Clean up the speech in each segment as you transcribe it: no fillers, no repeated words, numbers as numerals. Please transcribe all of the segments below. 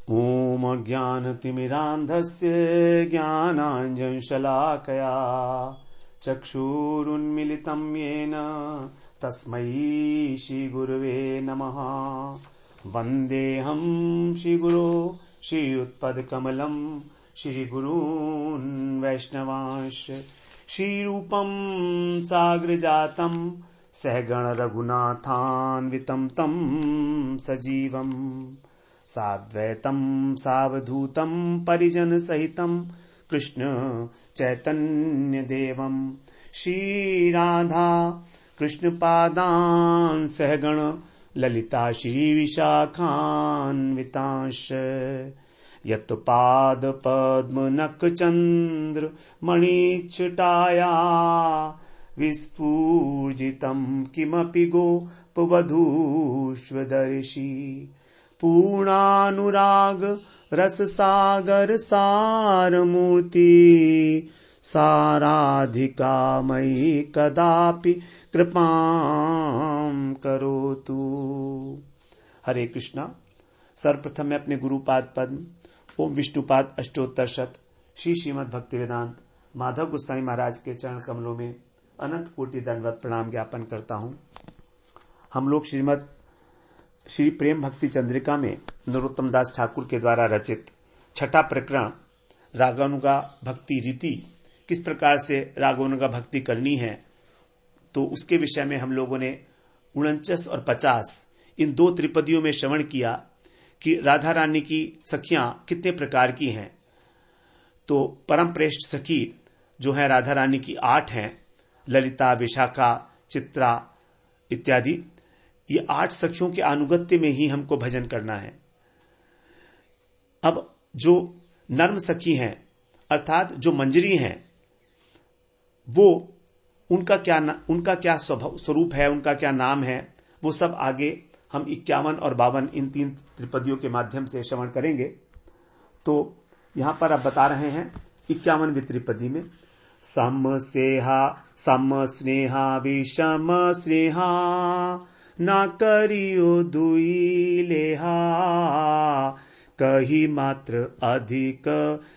ॐ अज्ञानतिमिरान्धस्य ज्ञानाञ्जनशलाकया चक्षुरुन्मिलितं येन तस्मै श्रीगुरवे नमः। वन्देऽहं श्रीगुरो श्रीयुत्पदकमलं श्रीगुरून् वैष्णवांश्च श्रीरूपं साग्रजातं सहगण रघुनाथान्वितं तं सजीवम् साद्वैतं सावधूतं परिजन सहितं कृष्ण चैतन्य देवं श्री राधा कृष्ण पादान् सहगण ललिता श्री विशाखान्वितांश्च यत्पाद पद्म नख चंद्र मणिच्छटाया विस्फूर्जितं किमपि गोपवधूष्वदर्शी पूर्णानुराग रस सागर सारमूर्ति साराधिका मयि कदापि कृपां करोतु। हरे कृष्णा। सर्वप्रथम मैं अपने गुरुपाद पद्म ओम विष्णुपाद अष्टोत्तर शत श्री श्रीमद् भक्ति वेदांत माधव गोस्वामी महाराज के चरण कमलों में अनंत कोटि दंडवत प्रणाम ज्ञापन करता हूं। हम लोग श्रीमद् श्री प्रेम भक्ति चंद्रिका में नरोत्तम दास ठाकुर के द्वारा रचित छठा प्रकरण रागानुगा भक्ति रीति, किस प्रकार से रागानुगा भक्ति करनी है, तो उसके विषय में हम लोगों ने 49 और 50 इन दो त्रिपदियों में श्रवण किया कि राधा रानी की सखियां कितने प्रकार की हैं। तो परम प्रेष्ठ सखी जो है राधा रानी की 8 हैं, ललिता, विशाखा, चित्रा इत्यादि। ये 8 सखियों के अनुगत्य में ही हमको भजन करना है। अब जो नर्म सखी हैं अर्थात जो मंजरी हैं, वो उनका क्या स्वरूप है, उनका क्या नाम है, वो सब आगे हम 51 और 52 इन 3 त्रिपदियों के माध्यम से श्रवण करेंगे। तो यहां पर अब बता रहे हैं 51वीं त्रिपदी में सम स्नेहा विषम स्नेहा ना करियो दुई लेहा कही मात्र अधिक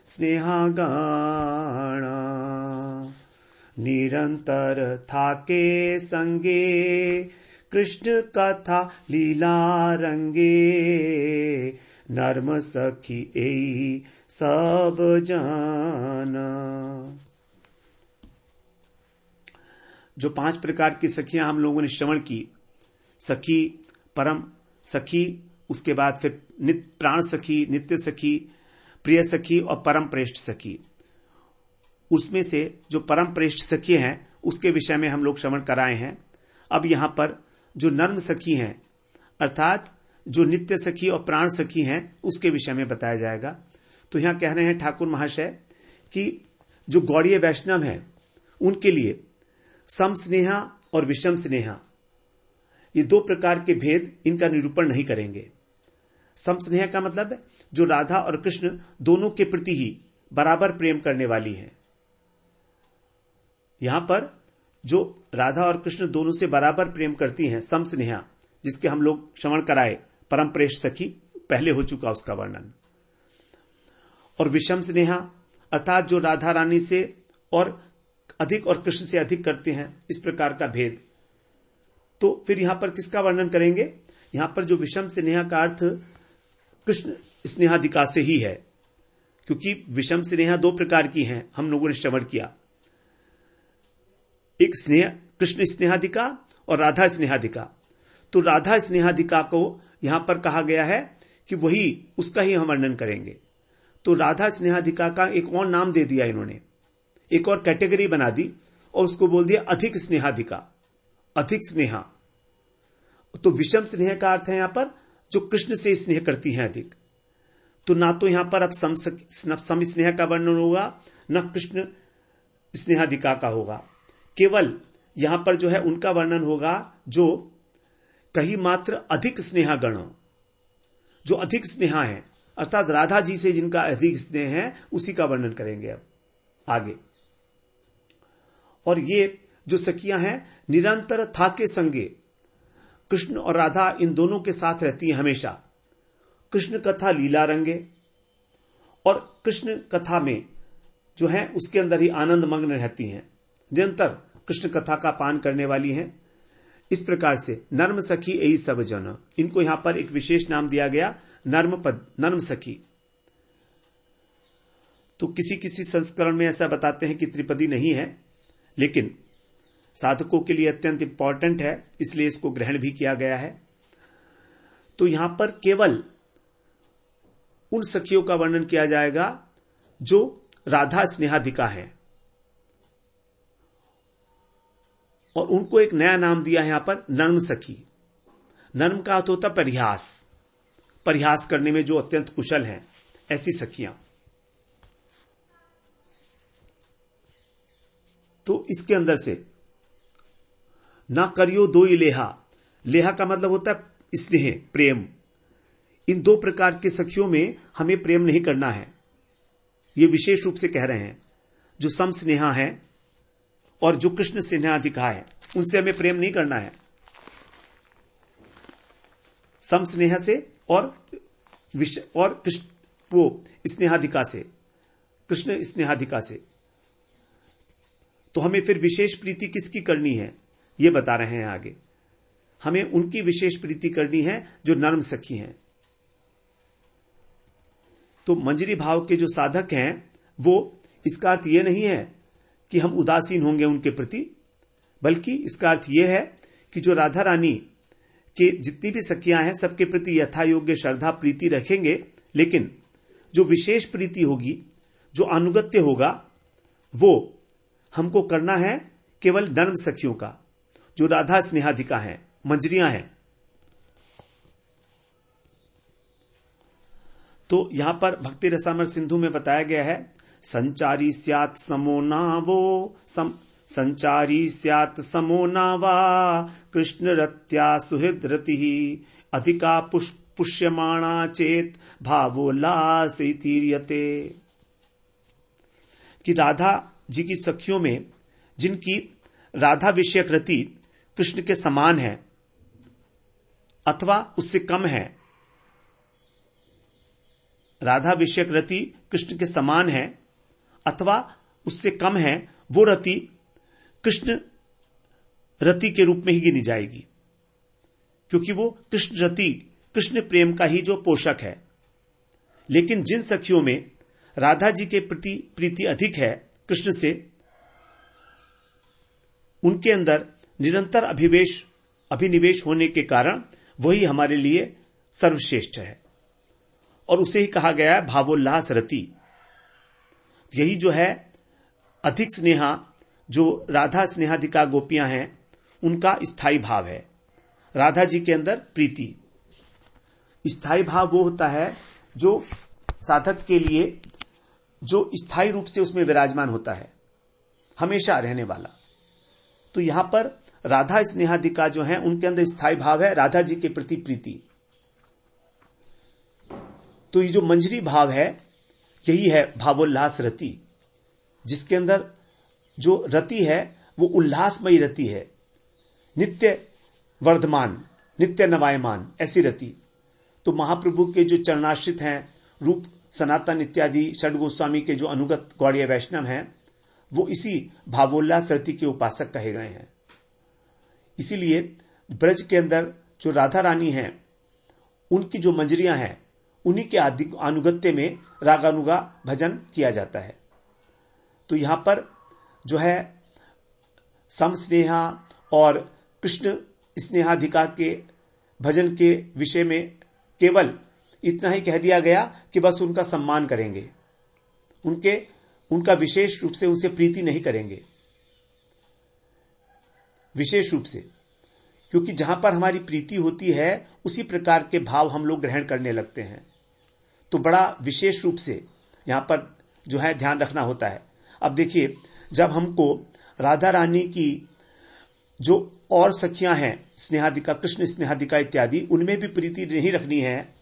स्नेहागण निरंतर थाके संगे कृष्ण कथा लीला रंगे नर्म सखी एई सब जन। जो 5 प्रकार की सखियां हम लोगों ने श्रवण की, सखी, परम सखी, उसके बाद फिर प्राण सखी, नित्य सखी, प्रिय सखी और परम प्रेष्ठ सखी। उसमें से जो परम प्रेष्ठ सखी हैं उसके विषय में हम लोग श्रवण कराए हैं। अब यहां पर जो नर्म सखी हैं अर्थात जो नित्य सखी और प्राण सखी हैं उसके विषय में बताया जाएगा। तो यहां कह रहे हैं ठाकुर महाशय कि जो गौड़ीय वैष्णव हैं उनके लिए सम स्नेहा और विषम स्नेहा, ये 2 प्रकार के भेद, इनका निरूपण नहीं करेंगे। सम स्नेह का मतलब है जो राधा और कृष्ण दोनों के प्रति ही बराबर प्रेम करने वाली है। यहां पर जो राधा और कृष्ण दोनों से बराबर प्रेम करती हैं, सम स्नेहा, जिसके हम लोग श्रवण कराए परम प्रेष्ठ सखी, पहले हो चुका उसका वर्णन। और विषम स्नेहा अर्थात जो राधा रानी से और अधिक और कृष्ण से अधिक करते हैं, इस प्रकार का भेद। तो फिर यहां पर किसका वर्णन करेंगे? यहां पर जो विषम स्नेहा का अर्थ कृष्ण स्नेहाधिका से ही है, क्योंकि विषम स्नेहा 2 प्रकार की हैं, हम लोगों ने श्रवण किया। एक स्नेह कृष्ण स्नेहाधिका और राधा स्नेहाधिका। तो राधा स्नेहाधिका को यहां पर कहा गया है कि वही उसका ही हम वर्णन करेंगे। तो राधा स्नेहाधिका का एक और नाम दे दिया इन्होंने, एक और कैटेगरी बना दी और उसको बोल दिया अधिक स्नेहाधिका, अधिक स्नेहा। तो विषम स्नेह का अर्थ है यहां पर जो कृष्ण से स्नेह करती हैं अधिक। तो ना तो यहां पर अब सम स्नेह का वर्णन होगा, न कृष्ण स्नेहाधिका का होगा। केवल यहां पर जो है उनका वर्णन होगा जो कहीं मात्र अधिक स्नेहागण, जो अधिक स्नेहा है, अर्थात राधा जी से जिनका अधिक स्नेह है उसी का वर्णन करेंगे अब आगे। और ये जो सखियां हैं निरंतर था के संगे, कृष्ण और राधा इन दोनों के साथ रहती हैं हमेशा। कृष्ण कथा लीला रंगे, और कृष्ण कथा में जो है उसके अंदर ही आनंद मग्न रहती हैं, निरंतर कृष्ण कथा का पान करने वाली हैं। इस प्रकार से नर्म सखी यही सब जन, इनको यहां पर एक विशेष नाम दिया गया, नर्म सखी। तो किसी किसी संस्करण में ऐसा बताते हैं कि त्रिपदी नहीं है, लेकिन साधकों के लिए अत्यंत इंपॉर्टेंट है, इसलिए इसको ग्रहण भी किया गया है। तो यहां पर केवल उन सखियों का वर्णन किया जाएगा जो राधा स्नेहाधिका है, और उनको एक नया नाम दिया है यहां पर, नर्म सखी। नर्म का अर्थ होता परिहास करने में जो अत्यंत कुशल हैं, ऐसी सखियां। तो इसके अंदर से ना करियो दो लेहा, लेहा का मतलब होता है स्नेह, प्रेम। इन दो प्रकार के सखियों में हमें प्रेम नहीं करना है, ये विशेष रूप से कह रहे हैं। जो सम स्नेहा है और जो कृष्ण स्नेहाधिका है, उनसे हमें प्रेम नहीं करना है। सम स्नेह से और कृष्ण वो स्नेहाधिका से, कृष्ण स्नेहाधिका से। तो हमें फिर विशेष प्रीति किसकी करनी है, ये बता रहे हैं आगे। हमें उनकी विशेष प्रीति करनी है जो नर्म सखी हैं। तो मंजरी भाव के जो साधक हैं, वो, इसका अर्थ यह नहीं है कि हम उदासीन होंगे उनके प्रति, बल्कि इसका अर्थ यह है कि जो राधा रानी के जितनी भी सखियां हैं, सबके प्रति यथा योग्य श्रद्धा प्रीति रखेंगे, लेकिन जो विशेष प्रीति होगी, जो अनुगत्य होगा, वो हमको करना है केवल नर्म सखियों का, जो राधा स्नेहाधिका हैं, मंजरियां हैं। तो यहां पर भक्ति रसामृत सिंधु में बताया गया है, संचारी स्यात् समो नावो संचारी स्यात् समो नावा कृष्ण रत्या सुहृद रति अधिका पुष्यमाणा चेत भावोल्लासैर्यते। कि राधा जी की सखियों में जिनकी राधा विषयक रति कृष्ण के समान है अथवा उससे कम है, राधा विषयक रति कृष्ण के समान है अथवा उससे कम है, वो रति कृष्ण रति के रूप में ही गिनी जाएगी, क्योंकि वो कृष्ण रति, कृष्ण प्रेम का ही जो पोषक है। लेकिन जिन सखियों में राधा जी के प्रति प्रीति अधिक है कृष्ण से, उनके अंदर निरंतर अभिनिवेश होने के कारण वही हमारे लिए सर्वश्रेष्ठ है, और उसे ही कहा गया है भावोल्लास रति। यही जो है अधिक स्नेहा, जो राधा स्नेहाधिका गोपियां हैं, उनका स्थायी भाव है। राधा जी के अंदर प्रीति, स्थायी भाव वो होता है जो साधक के लिए जो स्थायी रूप से उसमें विराजमान होता है, हमेशा रहने वाला। तो यहां पर राधा स्नेहाधिका जो है, उनके अंदर स्थायी भाव है राधा जी के प्रति प्रीति। तो ये जो मंजरी भाव है, यही है भावोल्लास रति, जिसके अंदर जो रति है वो उल्लासमयी रति है, नित्य वर्धमान, नित्य नवायमान, ऐसी रति। तो महाप्रभु के जो चरणाश्रित हैं, रूप सनातन इत्यादि षड गोस्वामी के जो अनुगत गौड़ीय वैष्णव हैं, वो इसी भावोल्लास रति के उपासक कहे गए हैं। इसीलिए ब्रज के अंदर जो राधा रानी हैं, उनकी जो मंजरियां हैं, उन्हीं के अनुगत्य में रागानुगा भजन किया जाता है। तो यहां पर जो है सम स्नेहा और कृष्ण स्नेहाधिका के भजन के विषय में केवल इतना ही कह दिया गया कि बस उनका सम्मान करेंगे, उनका विशेष रूप से उनसे प्रीति नहीं करेंगे, विशेष रूप से, क्योंकि जहां पर हमारी प्रीति होती है उसी प्रकार के भाव हम लोग ग्रहण करने लगते हैं। तो बड़ा विशेष रूप से यहां पर जो है ध्यान रखना होता है। अब देखिए, जब हमको राधा रानी की जो और सखियां हैं, स्नेहाधिका, कृष्ण स्नेहाधिका इत्यादि, उनमें भी प्रीति नहीं रखनी है,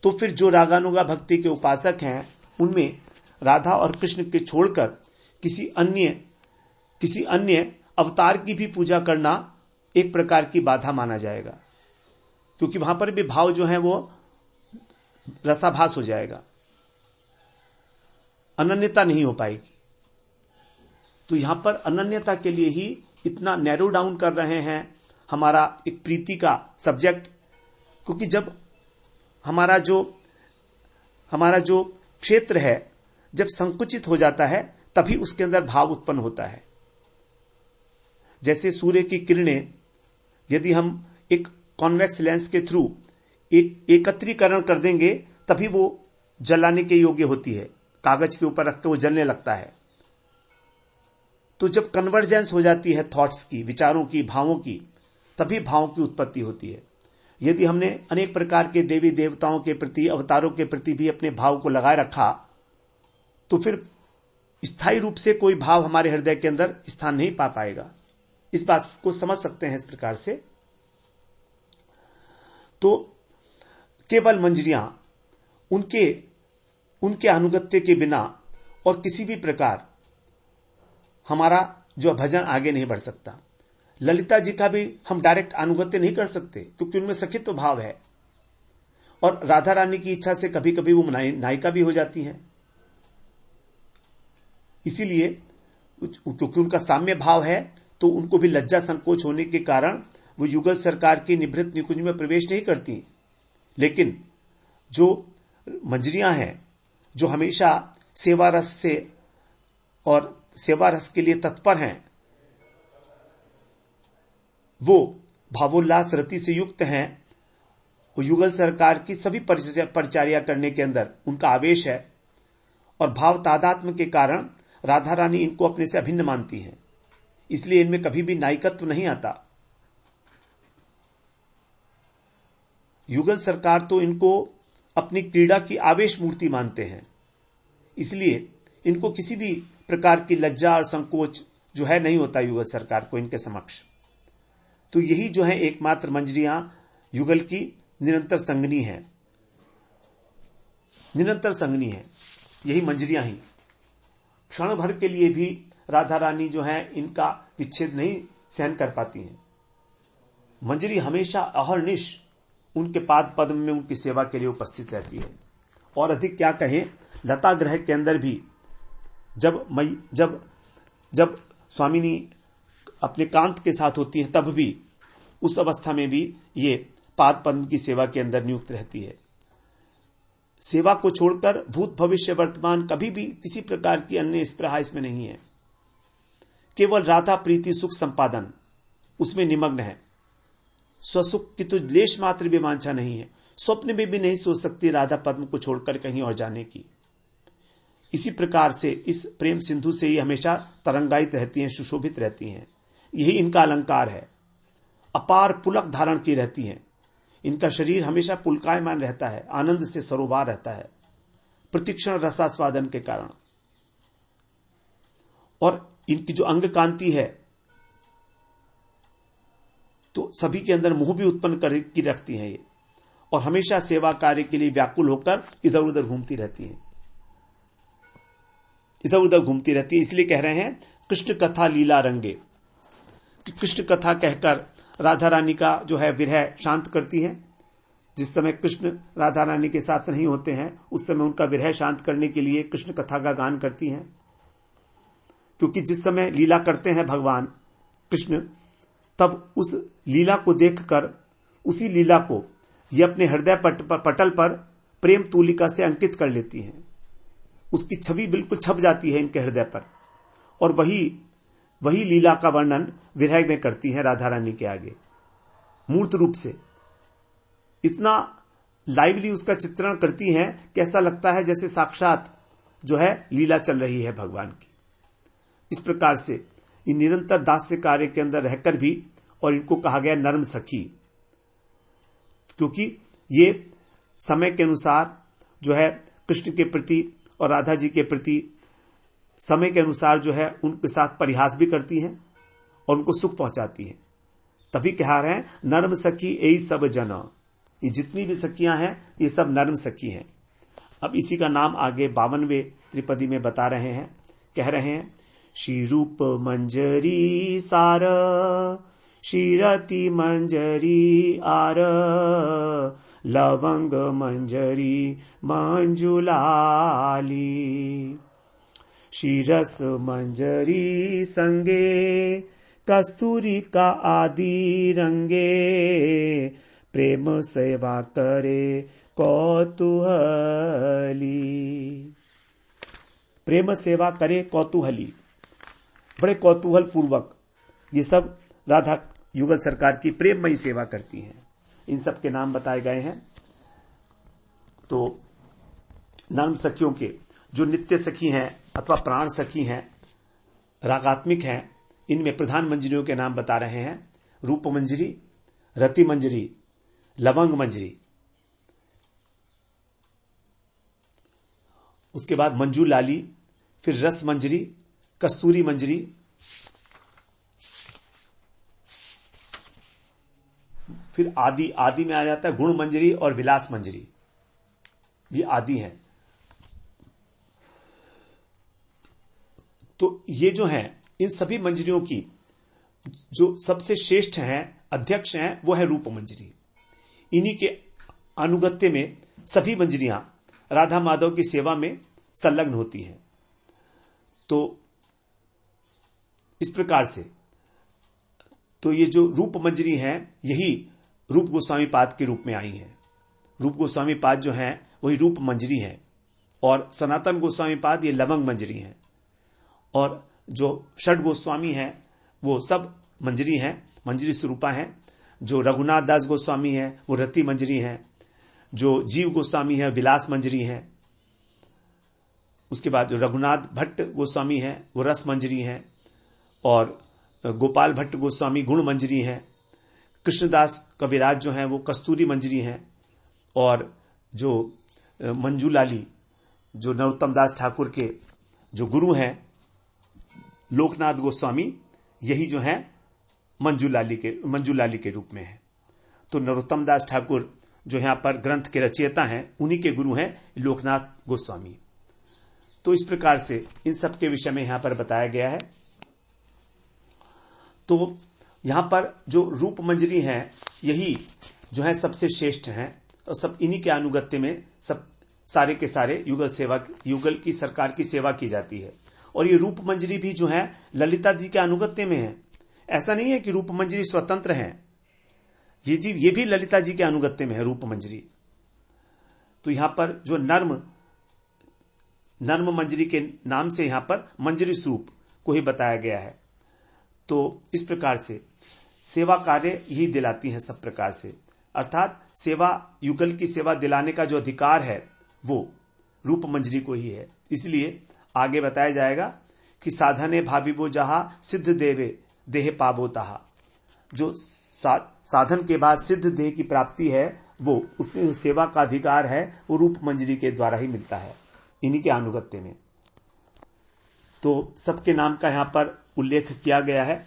तो फिर जो रागानुगा भक्ति के उपासक हैं, उनमें राधा और कृष्ण के छोड़कर किसी अन्य अवतार की भी पूजा करना एक प्रकार की बाधा माना जाएगा, क्योंकि वहां पर भी भाव जो है वो रसाभास हो जाएगा, अनन्यता नहीं हो पाएगी। तो यहां पर अनन्यता के लिए ही इतना नैरो डाउन कर रहे हैं हमारा एक प्रीति का सब्जेक्ट, क्योंकि जब हमारा जो क्षेत्र है जब संकुचित हो जाता है तभी उसके अंदर भाव उत्पन्न होता है। जैसे सूर्य की किरणें यदि हम एक कॉन्वेक्स लेंस के थ्रू एक एकत्रीकरण कर देंगे तभी वो जलाने के योग्य होती है, कागज के ऊपर रख के वो जलने लगता है। तो जब कन्वर्जेंस हो जाती है थॉट्स की, विचारों की, भावों की, तभी भावों की उत्पत्ति होती है। यदि हमने अनेक प्रकार के देवी देवताओं के प्रति, अवतारों के प्रति भी अपने भाव को लगाए रखा तो फिर स्थायी रूप से कोई भाव हमारे हृदय के अंदर स्थान नहीं पा पाएगा। इस बात को समझ सकते हैं इस प्रकार से। तो केवल मंजरियां उनके अनुगत्य के बिना और किसी भी प्रकार हमारा जो भजन आगे नहीं बढ़ सकता। ललिता जी का भी हम डायरेक्ट अनुगत्य नहीं कर सकते क्योंकि उनमें सखित्व भाव है, और राधा रानी की इच्छा से कभी कभी वो नायिका भी हो जाती हैं। इसीलिए क्योंकि उनका साम्य भाव है तो उनको भी लज्जा संकोच होने के कारण वो युगल सरकार की निभृत निकुंज में प्रवेश नहीं करती। लेकिन जो मंजरियां हैं, जो हमेशा सेवा रस से और सेवा रस के लिए तत्पर हैं, वो भावोल्लास रति से युक्त हैं। वो युगल सरकार की सभी परिचर्या करने के अंदर उनका आवेश है, और भाव तादात्म्य के कारण राधा रानी इनको अपने से अभिन्न मानती हैं। इसलिए इनमें कभी भी नायिकत्व नहीं आता। युगल सरकार तो इनको अपनी क्रीड़ा की आवेश मूर्ति मानते हैं, इसलिए इनको किसी भी प्रकार की लज्जा और संकोच जो है नहीं होता युगल सरकार को इनके समक्ष। तो यही जो है एकमात्र मंजरियां युगल की निरंतर संगनी है, निरंतर संगनी है यही मंजरियां ही। क्षण भर के लिए भी राधा रानी जो है इनका विच्छेद नहीं सहन कर पाती हैं। मंजरी हमेशा अहर्निश उनके पाद पद्म में उनकी सेवा के लिए उपस्थित रहती है। और अधिक क्या कहें, लता ग्रह के अंदर भी जब स्वामिनी अपने कांत के साथ होती है तब भी उस अवस्था में भी ये पाद पद्म की सेवा के अंदर नियुक्त रहती है। सेवा को छोड़कर भूत भविष्य वर्तमान कभी भी किसी प्रकार की अन्य स्पृहा इसमें नहीं है। केवल राधा प्रीति सुख संपादन उसमें निमग्न है। स्वसुख की तो लेश मात्र भी वांछा नहीं है। स्वप्न में भी नहीं सोच सकती राधा पद्म को छोड़कर कहीं और जाने की। इसी प्रकार से इस प्रेम सिंधु से ही हमेशा तरंगायित रहती हैं, सुशोभित रहती हैं। यही इनका अलंकार है। अपार पुलक धारण की रहती हैं। इनका शरीर हमेशा पुलकायमान रहता है, आनंद से सरोबार रहता है प्रतिक्षण रसास्वादन के कारण। और इनकी जो अंग कांति है तो सभी के अंदर मोह भी उत्पन्न की रखती हैं ये, और हमेशा सेवा कार्य के लिए व्याकुल होकर इधर उधर घूमती रहती हैं, इधर उधर घूमती रहती है। इसलिए कह रहे हैं कृष्ण कथा लीला रंगे, कि कृष्ण कथा कहकर राधा रानी का जो है विरह शांत करती है। जिस समय कृष्ण राधा रानी के साथ नहीं होते हैं उस समय उनका विरह शांत करने के लिए कृष्ण कथा का गान करती हैं। क्योंकि जिस समय लीला करते हैं भगवान कृष्ण, तब उस लीला को देखकर उसी लीला को ये अपने हृदय पटल पर प्रेम तूलिका से अंकित कर लेती हैं। उसकी छवि बिल्कुल छप जाती है इनके हृदय पर, और वही लीला का वर्णन विरह में करती हैं राधा रानी के आगे मूर्त रूप से। इतना लाइवली उसका चित्रण करती हैं कि ऐसा लगता है जैसे साक्षात जो है लीला चल रही है भगवान की। इस प्रकार से इन निरंतर दास्य कार्य के अंदर रहकर भी, और इनको कहा गया नर्म सखी, क्योंकि ये समय के अनुसार जो है कृष्ण के प्रति और राधा जी के प्रति समय के अनुसार जो है उनके साथ परिहास भी करती हैं और उनको सुख पहुंचाती हैं। तभी कह रहे हैं नर्म सखी यही सब जना। ये जितनी भी सखियां हैं ये सब नर्म सखी हैं। अब इसी का नाम आगे 52वें त्रिपदी में बता रहे हैं। कह रहे हैं श्री रूप मंजरी सार, श्री रति मंजरी आर, लवंग मंजरी मंजुलाली। शिरस मंजरी संगे कस्तूरी का आदि रंगे, प्रेम सेवा करे कौतूहली। प्रेम सेवा करे कौतूहली, बड़े कौतूहल पूर्वक ये सब राधा युगल सरकार की प्रेममयी सेवा करती हैं। इन सब के नाम बताए गए हैं। तो नर्म सखियों के जो नित्य सखी हैं अथवा प्राण सखी हैं, रागात्मिक हैं, इनमें प्रधान मंजरियों के नाम बता रहे हैं। रूप मंजरी, रति मंजरी, लवंग मंजरी, उसके बाद मंजू लाली, फिर रस मंजरी, कस्तूरी मंजरी, फिर आदि में आ जाता है गुण मंजरी और विलास मंजरी, ये आदि हैं। तो ये जो हैं, इन सभी मंजरियों की जो सबसे श्रेष्ठ हैं, अध्यक्ष हैं, वो है रूप मंजरी। इन्हीं के अनुगत्य में सभी मंजरियां राधा माधव की सेवा में संलग्न होती हैं। तो इस प्रकार से तो ये जो रूप मंजरी हैं, यही रूप गोस्वामी पाद के रूप में आई हैं। रूप गोस्वामी पाद जो हैं वही रूप मंजरी हैं, और सनातन गोस्वामी पाद ये लवंग मंजरी हैं, और जो षड गोस्वामी हैं वो सब मंजरी हैं, मंजरी स्वरूपा हैं। जो रघुनाथ दास गोस्वामी हैं वो रति मंजरी हैं, जो जीव गोस्वामी है विलास मंजरी हैं, उसके बाद जो रघुनाथ भट्ट गोस्वामी हैं वो रस मंजरी हैं, और गोपाल भट्ट गोस्वामी गुण मंजरी हैं। कृष्णदास कविराज जो हैं वो कस्तूरी मंजरी हैं, और जो मंजूलाली जो नरोत्तम दास ठाकुर के जो गुरु हैं लोकनाथ गोस्वामी, यही जो हैं मंजूलाली के रूप में है। तो नरोत्तम दास ठाकुर जो यहां पर ग्रंथ के रचयिता हैं, उन्हीं के गुरु हैं लोकनाथ गोस्वामी। तो इस प्रकार से इन सब के विषय में यहां पर बताया गया है। तो यहां पर जो रूप मंजरी हैं, यही जो है सबसे श्रेष्ठ हैं, और सब इन्हीं के अनुगत्य में सब सारे के सारे युगल की सरकार की सेवा की जाती है। और ये रूप मंजरी भी जो है ललिता जी के अनुगत्य में है। ऐसा नहीं है कि रूप मंजरी स्वतंत्र है, ये भी ललिता जी के अनुगत्य में है रूप मंजरी। तो यहां पर जो नर्म मंजरी के नाम से यहां पर मंजरी स्वरूप को ही बताया गया है। तो इस प्रकार से सेवा कार्य यही दिलाती है सब प्रकार से, अर्थात सेवा युगल की सेवा दिलाने का जो अधिकार है वो रूप मंजरी को ही है। इसलिए आगे बताया जाएगा कि साधने भाविबो जहा सिद्ध देवे देह पाबो तहा। जो साधन के बाद सिद्ध देह की प्राप्ति है, वो उसमें जो सेवा का अधिकार है वो रूप मंजरी के द्वारा ही मिलता है, इन्हीं के अनुगत्य में। तो सबके नाम का यहां पर उल्लेख किया गया है,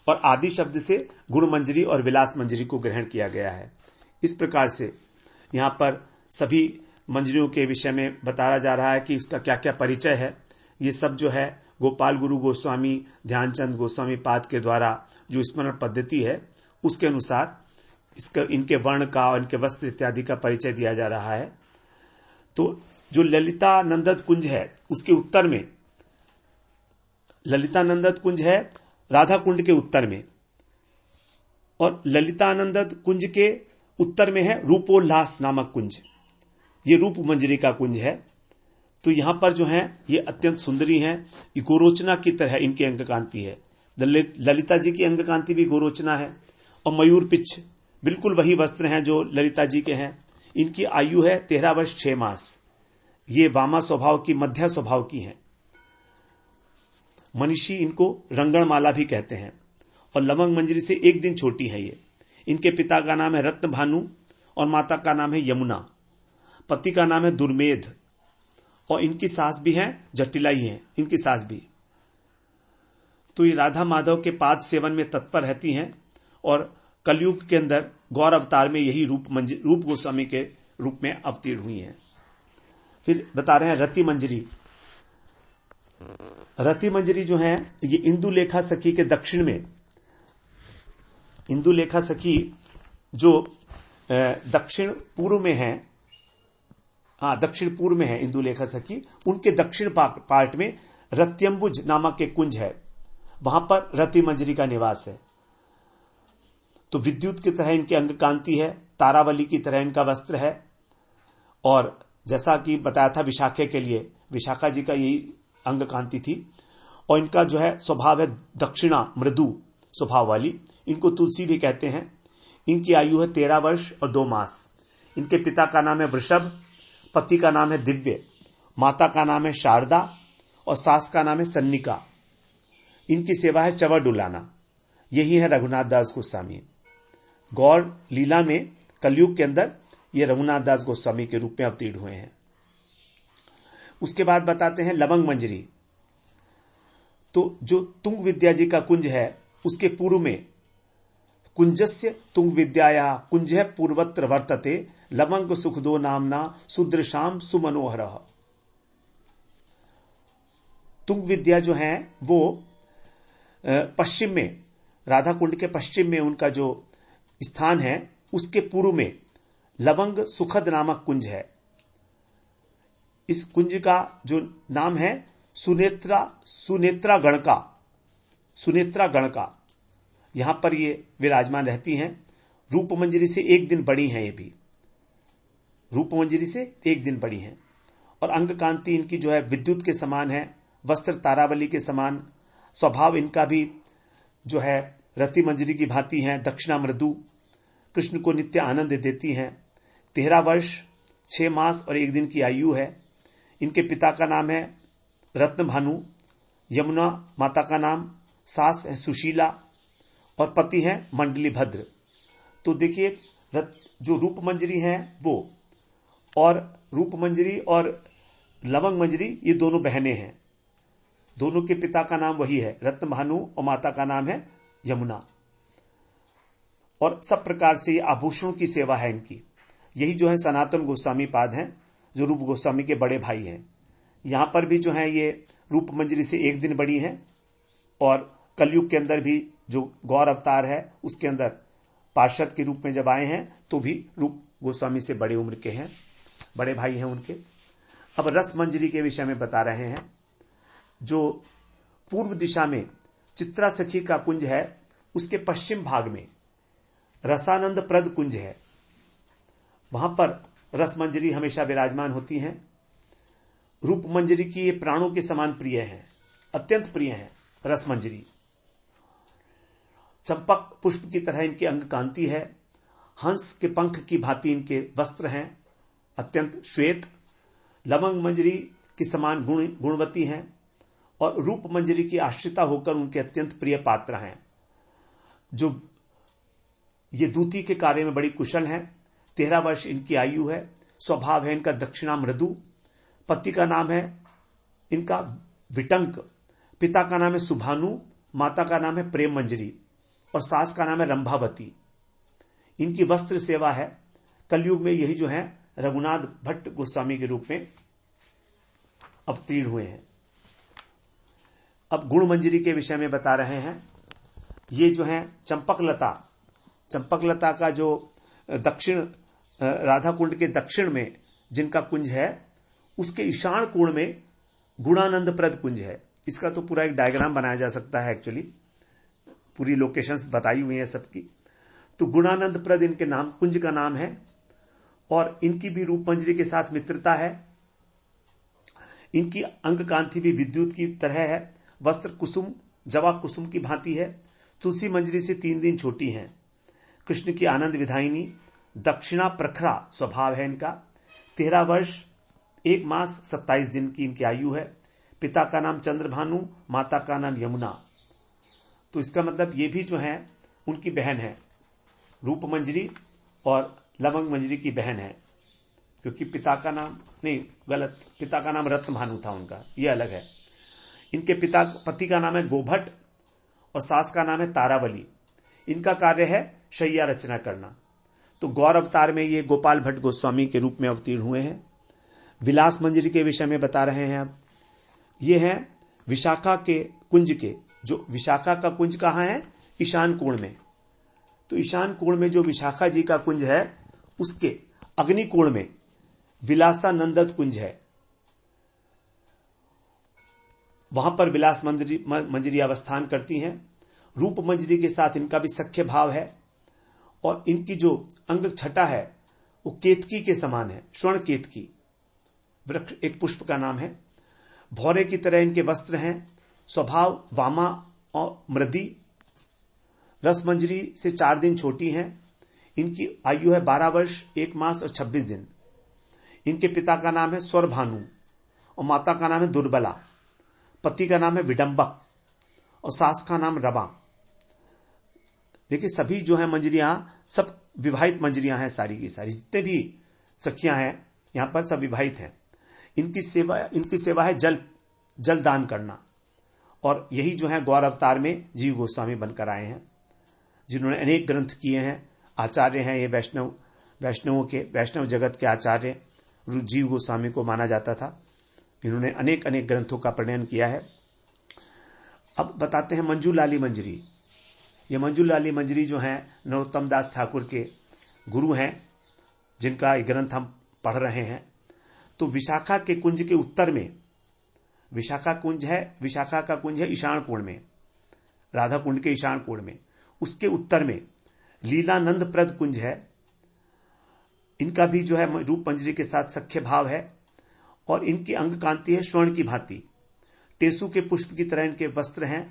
और आदि शब्द से गुण मंजरी और विलास मंजरी को ग्रहण किया गया है। इस प्रकार से यहां पर सभी मंजरियों के विषय में बताया जा रहा है कि उसका क्या क्या परिचय है। ये सब जो है गोपाल गुरु गोस्वामी ध्यानचंद गोस्वामी पाद के द्वारा जो स्मरण पद्धति है उसके अनुसार इनके वर्ण का और इनके वस्त्र इत्यादि का परिचय दिया जा रहा है। तो जो ललितानंदन कुंज है उसके उत्तर में, ललितानंदन कुंज है राधा कुंड के उत्तर में, और ललितानंदन कुंज के उत्तर में है रूपोल्लास नामक कुंज, ये रूप मंजरी का कुंज है। तो यहां पर जो है ये अत्यंत सुंदरी हैं, गोरोचना की तरह इनकी अंग कांति है। ललिता जी की अंग कांति भी गोरोचना है, और मयूर पिच्छ बिल्कुल वही वस्त्र हैं जो ललिता जी के हैं। इनकी आयु है 13 वर्ष 6 मास। ये वामा स्वभाव की, मध्य स्वभाव की हैं। मनीषी इनको रंगणमाला भी कहते हैं, और लवंग मंजरी से 1 दिन छोटी है ये। इनके पिता का नाम है रत्न भानु और माता का नाम है यमुना। पति का नाम है दुर्मेध, और इनकी सास भी है जटिला ही है, इनकी सास भी। तो ये राधा माधव के पाद सेवन में तत्पर रहती हैं, और कलयुग के अंदर गौर अवतार में यही रूप गोस्वामी के रूप में अवतीर्ण हुई हैं। फिर बता रहे हैं रति मंजरी। रति मंजरी जो है ये इंदुलेखा सखी के दक्षिण में, इंदुलेखा सखी जो दक्षिण पूर्व में है, दक्षिण पूर्व में है इंदुलेखा सखी, उनके दक्षिण पार्ट में रत्यंबुज नामक एक कुंज है, वहां पर रति मंजरी का निवास है। तो विद्युत की तरह इनकी अंग कांति है, तारावली की तरह इनका वस्त्र है, और जैसा कि बताया था विशाखे के लिए, विशाखा जी का यही अंग कांति थी। और इनका जो है स्वभाव है दक्षिणा, मृदु स्वभाव वाली। इनको तुलसी भी कहते हैं। इनकी आयु है 13 वर्ष और 2 मास। इनके पिता का नाम है वृषभ, पति का नाम है दिव्य, माता का नाम है शारदा और सास का नाम है सन्निका। इनकी सेवा है चवर डुलाना। यही है रघुनाथ दास गोस्वामी। गौर लीला में कलयुग के अंदर ये रघुनाथ दास गोस्वामी के रूप में अवतीर्ण हुए हैं। उसके बाद बताते हैं लवंग मंजरी। तो जो तुंग विद्या जी का कुंज है, उसके पूर्व में कुंजस्य तुंग विद्याया कुंज पूर्वत्र वर्तते लवंग सुखदो नामना सुदृशाम सुमनोहर। तुंग विद्या जो है वो पश्चिम में, राधा कुंड के पश्चिम में उनका जो स्थान है, उसके पूर्व में लवंग सुखद नामक कुंज है। इस कुंज का जो नाम है सुनेत्रा गणका। यहां पर ये विराजमान रहती हैं। रूप मंजरी से 1 दिन बड़ी हैं। ये भी रूप मंजरी से 1 दिन बड़ी हैं। और अंग कांति इनकी जो है विद्युत के समान है, वस्त्र तारावली के समान। स्वभाव इनका भी जो है रति मंजरी की भांति है, दक्षिणा मृदु, कृष्ण को नित्य आनंद देती हैं। 13 वर्ष 6 मास और 1 दिन की आयु है। इनके पिता का नाम है रत्न भानु, यमुना माता का नाम, सास है सुशीला और पति है मंडली भद्र। तो देखिए जो रूप मंजरी है वो, और रूप मंजरी और लवंग मंजरी ये दोनों बहनें हैं। दोनों के पिता का नाम वही है रत्न भानु और माता का नाम है यमुना। और सब प्रकार से ये आभूषणों की सेवा है इनकी। यही जो है सनातन गोस्वामी पाद हैं, जो रूप गोस्वामी के बड़े भाई हैं। यहां पर भी जो है ये रूप मंजरी से 1 दिन बड़ी हैं। और कलयुग के अंदर भी जो गौर अवतार है उसके अंदर पार्षद के रूप में जब आए हैं तो भी रूप गोस्वामी से बड़े उम्र के हैं, बड़े भाई हैं उनके। अब रस मंजरी के विषय में बता रहे हैं। जो पूर्व दिशा में चित्रा सखी का कुंज है, उसके पश्चिम भाग में रसानंद प्रद कुंज है। वहां पर रस मंजरी हमेशा विराजमान होती हैं। रूप मंजरी की ये प्राणों के समान प्रिय हैं, अत्यंत प्रिय हैं रस मंजरी। चंपक पुष्प की तरह इनकी अंग कांति है। हंस के पंख की भांति इनके वस्त्र हैं, अत्यंत श्वेत। लवंग मंजरी की समान गुणवती हैं और रूप मंजरी की आश्रिता होकर उनके अत्यंत प्रिय पात्र हैं। जो ये दूती के कार्य में बड़ी कुशल हैं। 13 वर्ष इनकी आयु है। स्वभाव है इनका दक्षिणा मृदु। पति का नाम है इनका विटंक, पिता का नाम है सुभानु, माता का नाम है प्रेम मंजरी और सास का नाम है रंभावती। इनकी वस्त्र सेवा है। कलयुग में यही जो है रघुनाथ भट्ट गोस्वामी के रूप में अवतीर्ण हुए हैं। अब गुण मंजरी के विषय में बता रहे हैं। ये जो है चंपक लता का जो दक्षिण राधा कुंड के दक्षिण में जिनका कुंज है, उसके ईशान कोण में गुणानंद प्रद कुंज है। इसका तो पूरा एक डायग्राम बनाया जा सकता है, एक्चुअली पूरी लोकेशंस बताई हुई है सबकी। तो गुणानंद प्रद इनके नाम कुंज का नाम है। और इनकी भी रूप मंजरी के साथ मित्रता है। इनकी अंग कांति भी विद्युत की तरह है। वस्त्र कुसुम, जवा कुसुम की भांति है। तुलसी मंजरी से 3 दिन छोटी हैं। कृष्ण की आनंद विधायिनी, दक्षिणा प्रखरा स्वभाव है इनका। 13 वर्ष 1 मास 27 दिन की इनकी आयु है। पिता का नाम चंद्रभानु, माता का नाम यमुना। तो इसका मतलब ये भी जो है उनकी बहन है, रूप मंजरी और लवंग मंजरी की बहन है। क्योंकि पिता का नाम नहीं, गलत, पिता का नाम रत्नभानु था उनका, ये अलग है। इनके पति का नाम है गोभट्ट और सास का नाम है तारावली। इनका कार्य है शैया रचना करना। तो गौर अवतार में ये गोपाल भट्ट गोस्वामी के रूप में अवतीर्ण हुए हैं। विलास मंजरी के विषय में बता रहे हैं। अब ये है विशाखा के कुंज के, जो विशाखा का कुंज कहां है, ईशान कोण में। तो ईशान कोण में जो विशाखा जी का कुंज है उसके अग्निकोण में विलासानंद कुंज है। वहां पर विलास मंजरी अवस्थान करती हैं। रूप मंजरी के साथ इनका भी सख्य भाव है और इनकी जो अंग छटा है वो केतकी के समान है, स्वर्ण केतकी वृक्ष एक पुष्प का नाम है। भौरे की तरह इनके वस्त्र हैं। स्वभाव वामा और मृदी। रस मंजरी से 4 दिन छोटी हैं। इनकी आयु है 12 वर्ष 1 मास और 26 दिन। इनके पिता का नाम है स्वर भानु और माता का नाम है दुर्बला। पति का नाम है विडंबक और सास का नाम रवा। देखिए सभी जो है मंजरियां सब विवाहित मंजरियां हैं, सारी की सारी जितने भी सखियां हैं यहां पर सब विवाहित हैं। इनकी सेवा है जल दान करना और यही जो है गौर अवतार में जीव गोस्वामी बनकर आए हैं, जिन्होंने अनेक ग्रंथ किए हैं। आचार्य हैं ये वैष्णव जगत के आचार्य जीव गोस्वामी को माना जाता था। इन्होंने अनेक ग्रंथों का प्रणयन किया है। अब बताते हैं मंजूलाली मंजरी। ये मंजूलाली मंजरी जो है नरोत्तम दास ठाकुर के गुरु हैं, जिनका ये ग्रंथ हम पढ़ रहे हैं। तो विशाखा के कुंज के उत्तर में विशाखा का कुंज है ईशान कोण में, राधा कुंड के ईशान कोण में। उसके उत्तर में लीलानंद प्रद कुंज है। इनका भी जो है रूप मंजरी के साथ सख्य भाव है और इनकी अंग कांति है स्वर्ण की भांति। टेसु के पुष्प की तरह इनके वस्त्र हैं।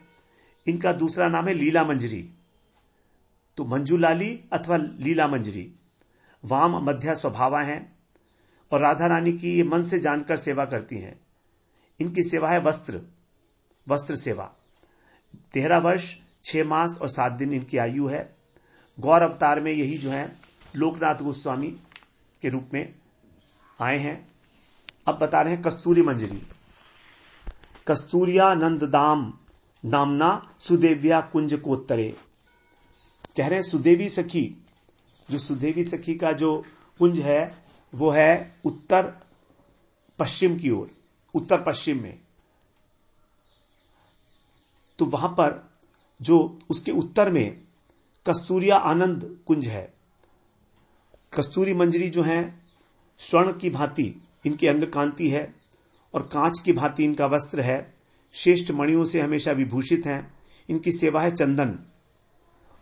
इनका दूसरा नाम है लीला मंजरी। तो मंजूलाली अथवा लीला मंजरी वाम मध्या स्वभावा हैं और राधा रानी की ये मन से जानकर सेवा करती हैं। इनकी सेवा है वस्त्र सेवा। 13 वर्ष 6 मास और 7 दिन इनकी आयु है। गौर अवतार में यही जो है लोकनाथ गोस्वामी के रूप में आए हैं। अब बता रहे हैं कस्तूरी मंजरी। कस्तूरियानंद दाम नामना सुदेव्या कुंज कोत्तरे। कह रहे हैं सुदेवी सखी, जो सुदेवी सखी का जो कुंज है वो है उत्तर पश्चिम की ओर, उत्तर पश्चिम में। तो वहां पर जो उसके उत्तर में कस्तूरिया आनंद कुंज है। कस्तूरी मंजरी जो है स्वर्ण की भांति इनकी अंग कांति है और कांच की भांति इनका वस्त्र है। श्रेष्ठ मणियों से हमेशा विभूषित हैं। इनकी सेवा है चंदन।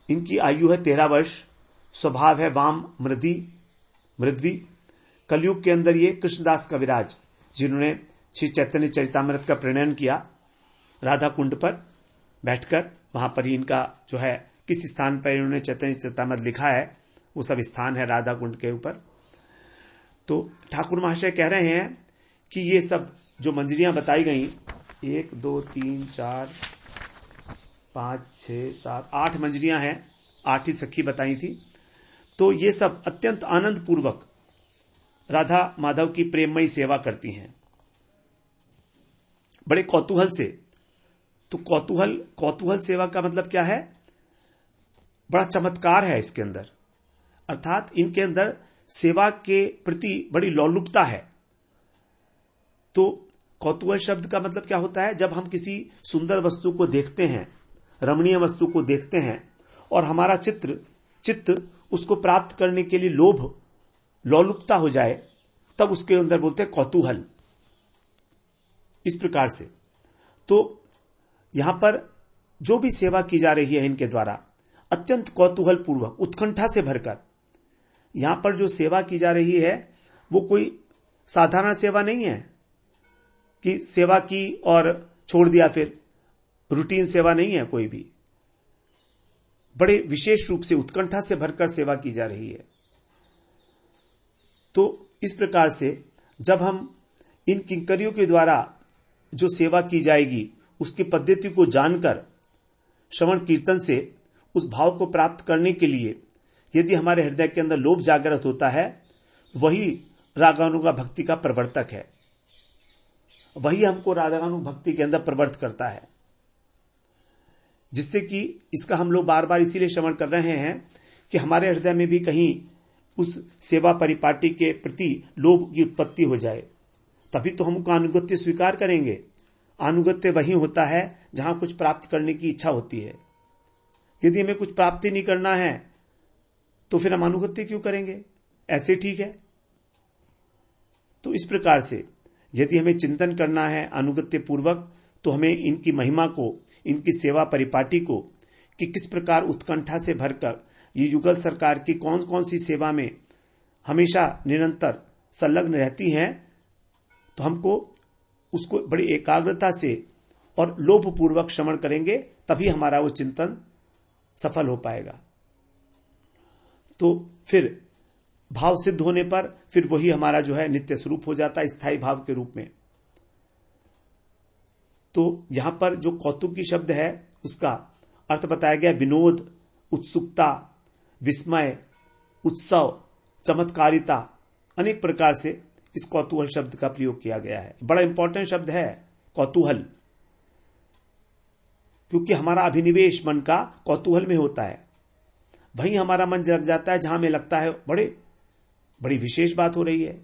इनकी आयु है 13 वर्ष। स्वभाव है वाम मृद्वी। कलयुग के अंदर ये कृष्णदास कविराज, जिन्होंने श्री चैतन्य चरितामृत का प्रणयन किया राधा कुंड पर बैठकर, वहां पर ही इनका जो है किस स्थान पर इन्होंने चैतन्य चरितामृत लिखा है वो सब स्थान है राधा कुंड के ऊपर। तो ठाकुर महाशय कह रहे हैं कि ये सब जो मंजरियां बताई गई 1 2 3 4 5 6 7 8 मंजरियां हैं, 8 ही सखी बताई थी। तो ये सब अत्यंत आनंद पूर्वक राधा माधव की प्रेममयी सेवा करती हैं, बड़े कौतूहल से। तो कौतूहल सेवा का मतलब क्या है? बड़ा चमत्कार है इसके अंदर, अर्थात इनके अंदर सेवा के प्रति बड़ी लौलुपता है। तो कौतूहल शब्द का मतलब क्या होता है? जब हम किसी सुंदर वस्तु को देखते हैं, रमणीय वस्तु को देखते हैं और हमारा चित्त उसको प्राप्त करने के लिए लौलुपता हो जाए, तब उसके अंदर बोलते हैं कौतूहल। इस प्रकार से तो यहां पर जो भी सेवा की जा रही है इनके द्वारा अत्यंत कौतूहल पूर्वक, उत्कंठा से भरकर यहां पर जो सेवा की जा रही है वो कोई साधारण सेवा नहीं है कि सेवा की और छोड़ दिया, फिर रूटीन सेवा नहीं है कोई भी। बड़े विशेष रूप से उत्कंठा से भरकर सेवा की जा रही है। तो इस प्रकार से जब हम इन किंकरियों के द्वारा जो सेवा की जाएगी उसकी पद्धति को जानकर श्रवण कीर्तन से उस भाव को प्राप्त करने के लिए यदि हमारे हृदय के अंदर लोभ जागृत होता है, वही रागानुगा भक्ति का प्रवर्तक है, वही हमको रागानु भक्ति के अंदर प्रवर्त करता है। जिससे कि इसका हम लोग बार बार इसीलिए श्रवण कर रहे हैं कि हमारे हृदय में भी कहीं उस सेवा परिपाटी के प्रति लोभ की उत्पत्ति हो जाए, तभी तो हमको अनुगत्य स्वीकार करेंगे। अनुगत्य वही होता है जहां कुछ प्राप्त करने की इच्छा होती है। यदि हमें कुछ प्राप्ति नहीं करना है तो फिर हम अनुगत्य क्यों करेंगे? ऐसे ठीक है। तो इस प्रकार से यदि हमें चिंतन करना है अनुगत्य पूर्वक, तो हमें इनकी महिमा को, इनकी सेवा परिपाटी को, कि किस प्रकार उत्कंठा से भरकर ये युगल सरकार की कौन कौन सी सेवा में हमेशा निरंतर संलग्न रहती हैं, तो हमको उसको बड़ी एकाग्रता से और लोभपूर्वक श्रवण करेंगे, तभी हमारा वो चिंतन सफल हो पाएगा। तो फिर भाव सिद्ध होने पर फिर वही हमारा जो है नित्य स्वरूप हो जाता है, स्थायी भाव के रूप में। तो यहां पर जो कौतुकी शब्द है उसका अर्थ बताया गया विनोद, उत्सुकता, विस्मय, उत्सव, चमत्कारिता, अनेक प्रकार से इस कौतूहल शब्द का प्रयोग किया गया है। बड़ा इंपॉर्टेंट शब्द है कौतूहल, क्योंकि हमारा अभिनिवेश मन का कौतूहल में होता है। वहीं हमारा मन जग जाता है जहां हमें लगता है बड़ी विशेष बात हो रही है,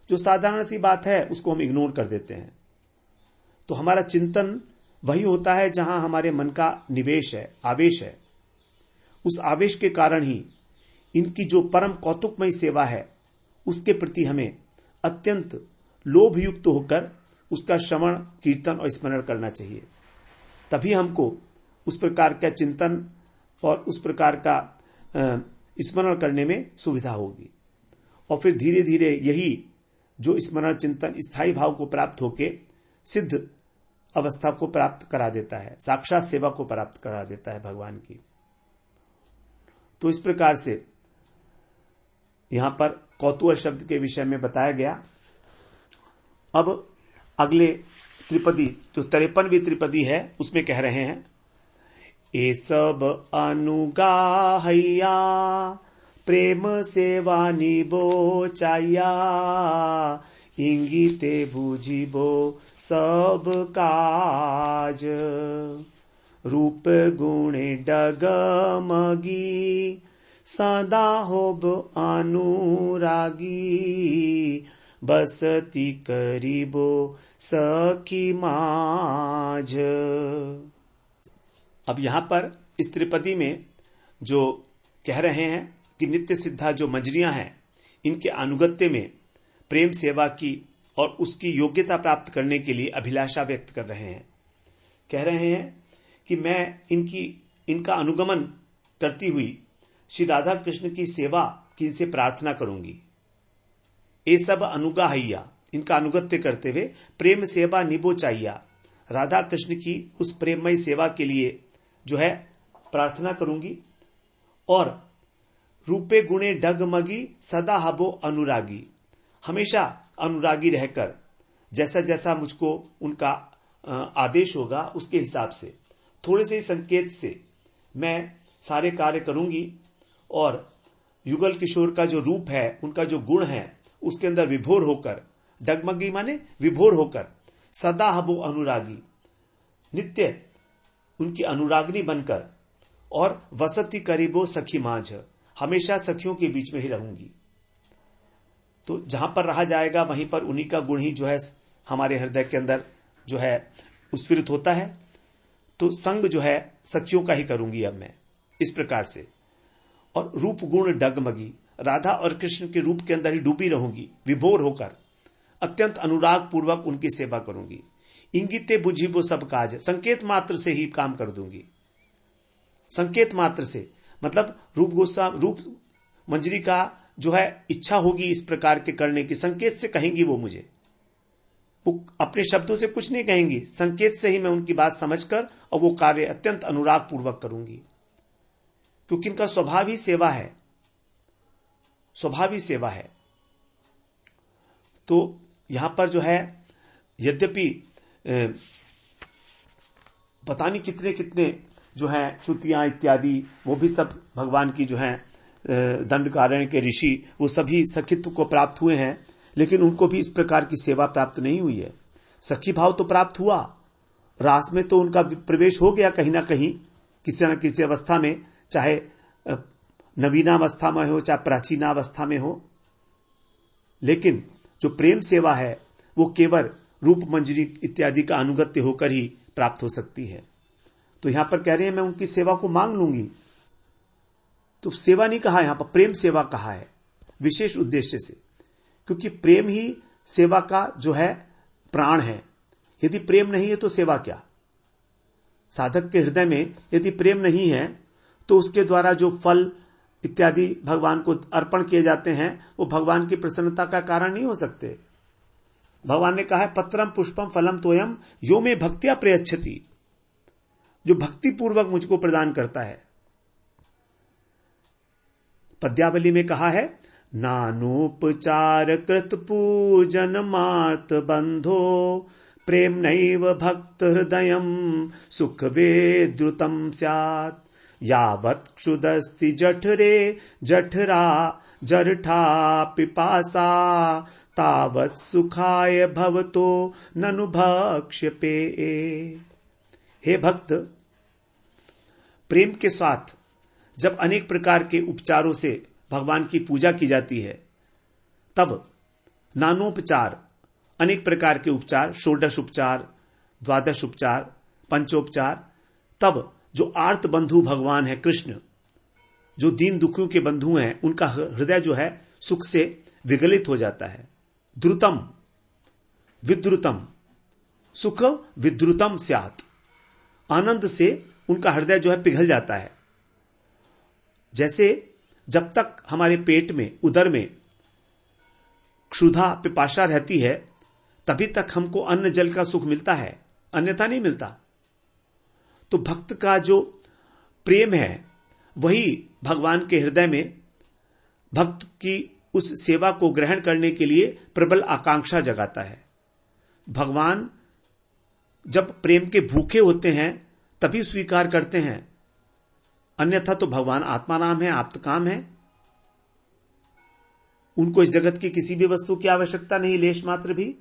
जो साधारण सी बात है उसको हम इग्नोर कर देते हैं। तो हमारा चिंतन वही होता है जहां हमारे मन का निवेश है, आवेश है। उस आवेश के कारण ही इनकी जो परम कौतुकमयी सेवा है उसके प्रति हमें अत्यंत लोभयुक्त होकर उसका श्रवण, कीर्तन और स्मरण करना चाहिए। तभी हमको उस प्रकार का चिंतन और उस प्रकार का स्मरण करने में सुविधा होगी। और फिर धीरे धीरे यही जो स्मरण चिंतन स्थायी भाव को प्राप्त होके सिद्ध अवस्था को प्राप्त करा देता है, साक्षात सेवा को प्राप्त करा देता है भगवान की। तो इस प्रकार से यहां पर कौतूहल शब्द के विषय में बताया गया। अब अगले त्रिपदी जो 53वीं त्रिपदी है उसमें कह रहे हैं, ए सब अनुगाहैया प्रेम सेवा निबो चाया, इंगिते बुझिबो सब काज, रूप गुणे डगमगी, सदा होब अनुरागी, बसती करीबो सखी माज। अब यहां पर इस त्रिपदी में जो कह रहे हैं कि नित्य सिद्धा जो मंजरियां हैं, इनके अनुगत्य में प्रेम सेवा की और उसकी योग्यता प्राप्त करने के लिए अभिलाषा व्यक्त कर रहे हैं। कह रहे हैं कि मैं इनका अनुगमन करती हुई श्री राधा कृष्ण की सेवा की इनसे प्रार्थना करूंगी। ये सब अनुगाहैया, इनका अनुगत्य करते हुए प्रेम सेवा निबो चाहिया, राधा कृष्ण की उस प्रेममय सेवा के लिए जो है प्रार्थना करूंगी। और रूपे गुणे डगमगी, सदा हबो अनुरागी, हमेशा अनुरागी रहकर जैसा जैसा मुझको उनका आदेश होगा उसके हिसाब से, थोड़े से संकेत से मैं सारे कार्य करूंगी। और युगल किशोर का जो रूप है, उनका जो गुण है, उसके अंदर विभोर होकर, डगमगी माने विभोर होकर, सदा हबो अनुरागी, नित्य उनकी अनुरागनी बनकर, और वसती करीबो सखी मांझ, हमेशा सखियों के बीच में ही रहूंगी। तो जहां पर रहा जाएगा वहीं पर उन्हीं का गुण ही जो है हमारे हृदय के अंदर जो है उत्स्फुरित होता है। तो संग जो है सखियों का ही करूंगी अब मैं, इस प्रकार से। और रूप गुण डगमगी, राधा और कृष्ण के रूप के अंदर ही डूबी रहूंगी, विभोर होकर अत्यंत अनुराग पूर्वक उनकी सेवा करूंगी। इंगिते बुझिबो सब काज, संकेत मात्र से ही काम कर दूंगी। संकेत मात्र से मतलब रूप मंजरी का जो है इच्छा होगी इस प्रकार के करने की, संकेत से कहेंगी वो मुझे, वो अपने शब्दों से कुछ नहीं कहेंगी, संकेत से ही मैं उनकी बात समझकर और वो कार्य अत्यंत अनुराग पूर्वक करूंगी, क्योंकि इनका स्वभाव ही सेवा है, स्वभाव ही सेवा है। तो यहां पर जो है यद्यपि पता नहीं कितने कितने जो है श्रुतियां इत्यादि, वो भी सब भगवान की जो है दंडकारण्य के ऋषि, वो सभी सखित्व को प्राप्त हुए हैं, लेकिन उनको भी इस प्रकार की सेवा प्राप्त नहीं हुई है। सखी भाव तो प्राप्त हुआ, रास में तो उनका प्रवेश हो गया कहीं ना कहीं, किसी न किसी अवस्था में, चाहे नवीनावस्था में हो चाहे प्राचीनावस्था में हो, लेकिन जो प्रेम सेवा है वो केवल रूप मंजरी इत्यादि का अनुगत्य होकर ही प्राप्त हो सकती है। तो यहां पर कह रहे हैं मैं उनकी सेवा को मांग लूंगी। तो सेवा नहीं कहा, यहां पर प्रेम सेवा कहा है। विशेष उद्देश्य से, क्योंकि प्रेम ही सेवा का जो है प्राण है। यदि प्रेम नहीं है तो सेवा क्या। साधक के हृदय में यदि प्रेम नहीं है तो उसके द्वारा जो फल इत्यादि भगवान को अर्पण किए जाते हैं वो भगवान की प्रसन्नता का कारण नहीं हो सकते। भगवान ने कहा है पत्रम पुष्पम फलम तोयम यो में भक्तिया प्रयच्छति, जो भक्ति पूर्वक मुझको प्रदान करता है। पद्यावली में कहा है नानोपचार कृत पूजन मात बंधो प्रेम नैव भक्त हृदयम सुख वेद्रुतम स्यात् यावत् क्षुदस्ति जठरे जठरा जरठा पिपासा तावत् सुखाय भवतो ननु भक्ष्यपे। हे भक्त, प्रेम के साथ जब अनेक प्रकार के उपचारों से भगवान की पूजा की जाती है तब नानोपचार अनेक प्रकार के उपचार, षोडश उपचार, द्वादश उपचार, पंचोपचार, तब जो आर्त बंधु भगवान है कृष्ण, जो दीन दुखियों के बंधु हैं, उनका हृदय जो है सुख से विगलित हो जाता है। द्रुतम विद्रुतम सुख विद्रुतम स्यात्, आनंद से उनका हृदय जो है पिघल जाता है। जैसे जब तक हमारे पेट में, उदर में क्षुधा पिपाशा रहती है तभी तक हमको अन्न जल का सुख मिलता है, अन्यथा नहीं मिलता। तो भक्त का जो प्रेम है वही भगवान के हृदय में भक्त की उस सेवा को ग्रहण करने के लिए प्रबल आकांक्षा जगाता है। भगवान जब प्रेम के भूखे होते हैं तभी स्वीकार करते हैं, अन्यथा तो भगवान आत्माराम है, आप्तकाम है। उनको इस जगत की किसी भी वस्तु की आवश्यकता नहीं, लेश मात्र भी,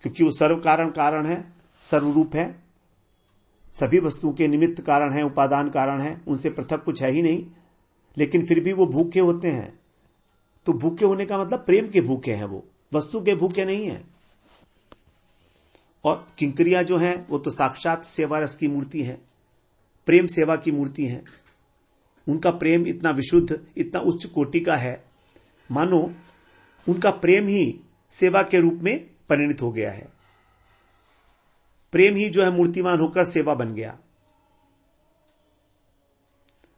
क्योंकि वो सर्व कारण है, सर्वरूप है, सभी वस्तुओं के निमित्त कारण है, उपादान कारण है, उनसे पृथक कुछ है ही नहीं। लेकिन फिर भी वो भूखे होते हैं। तो भूखे होने का मतलब प्रेम के भूखे हैं, वो वस्तु के भूखे नहीं है। और किंकरियां जो हैं वो तो साक्षात सेवा रस की मूर्ति है, प्रेम सेवा की मूर्ति है। उनका प्रेम इतना विशुद्ध, इतना उच्च कोटि का है, मानो उनका प्रेम ही सेवा के रूप में परिणित हो गया है। प्रेम ही जो है मूर्तिमान होकर सेवा बन गया।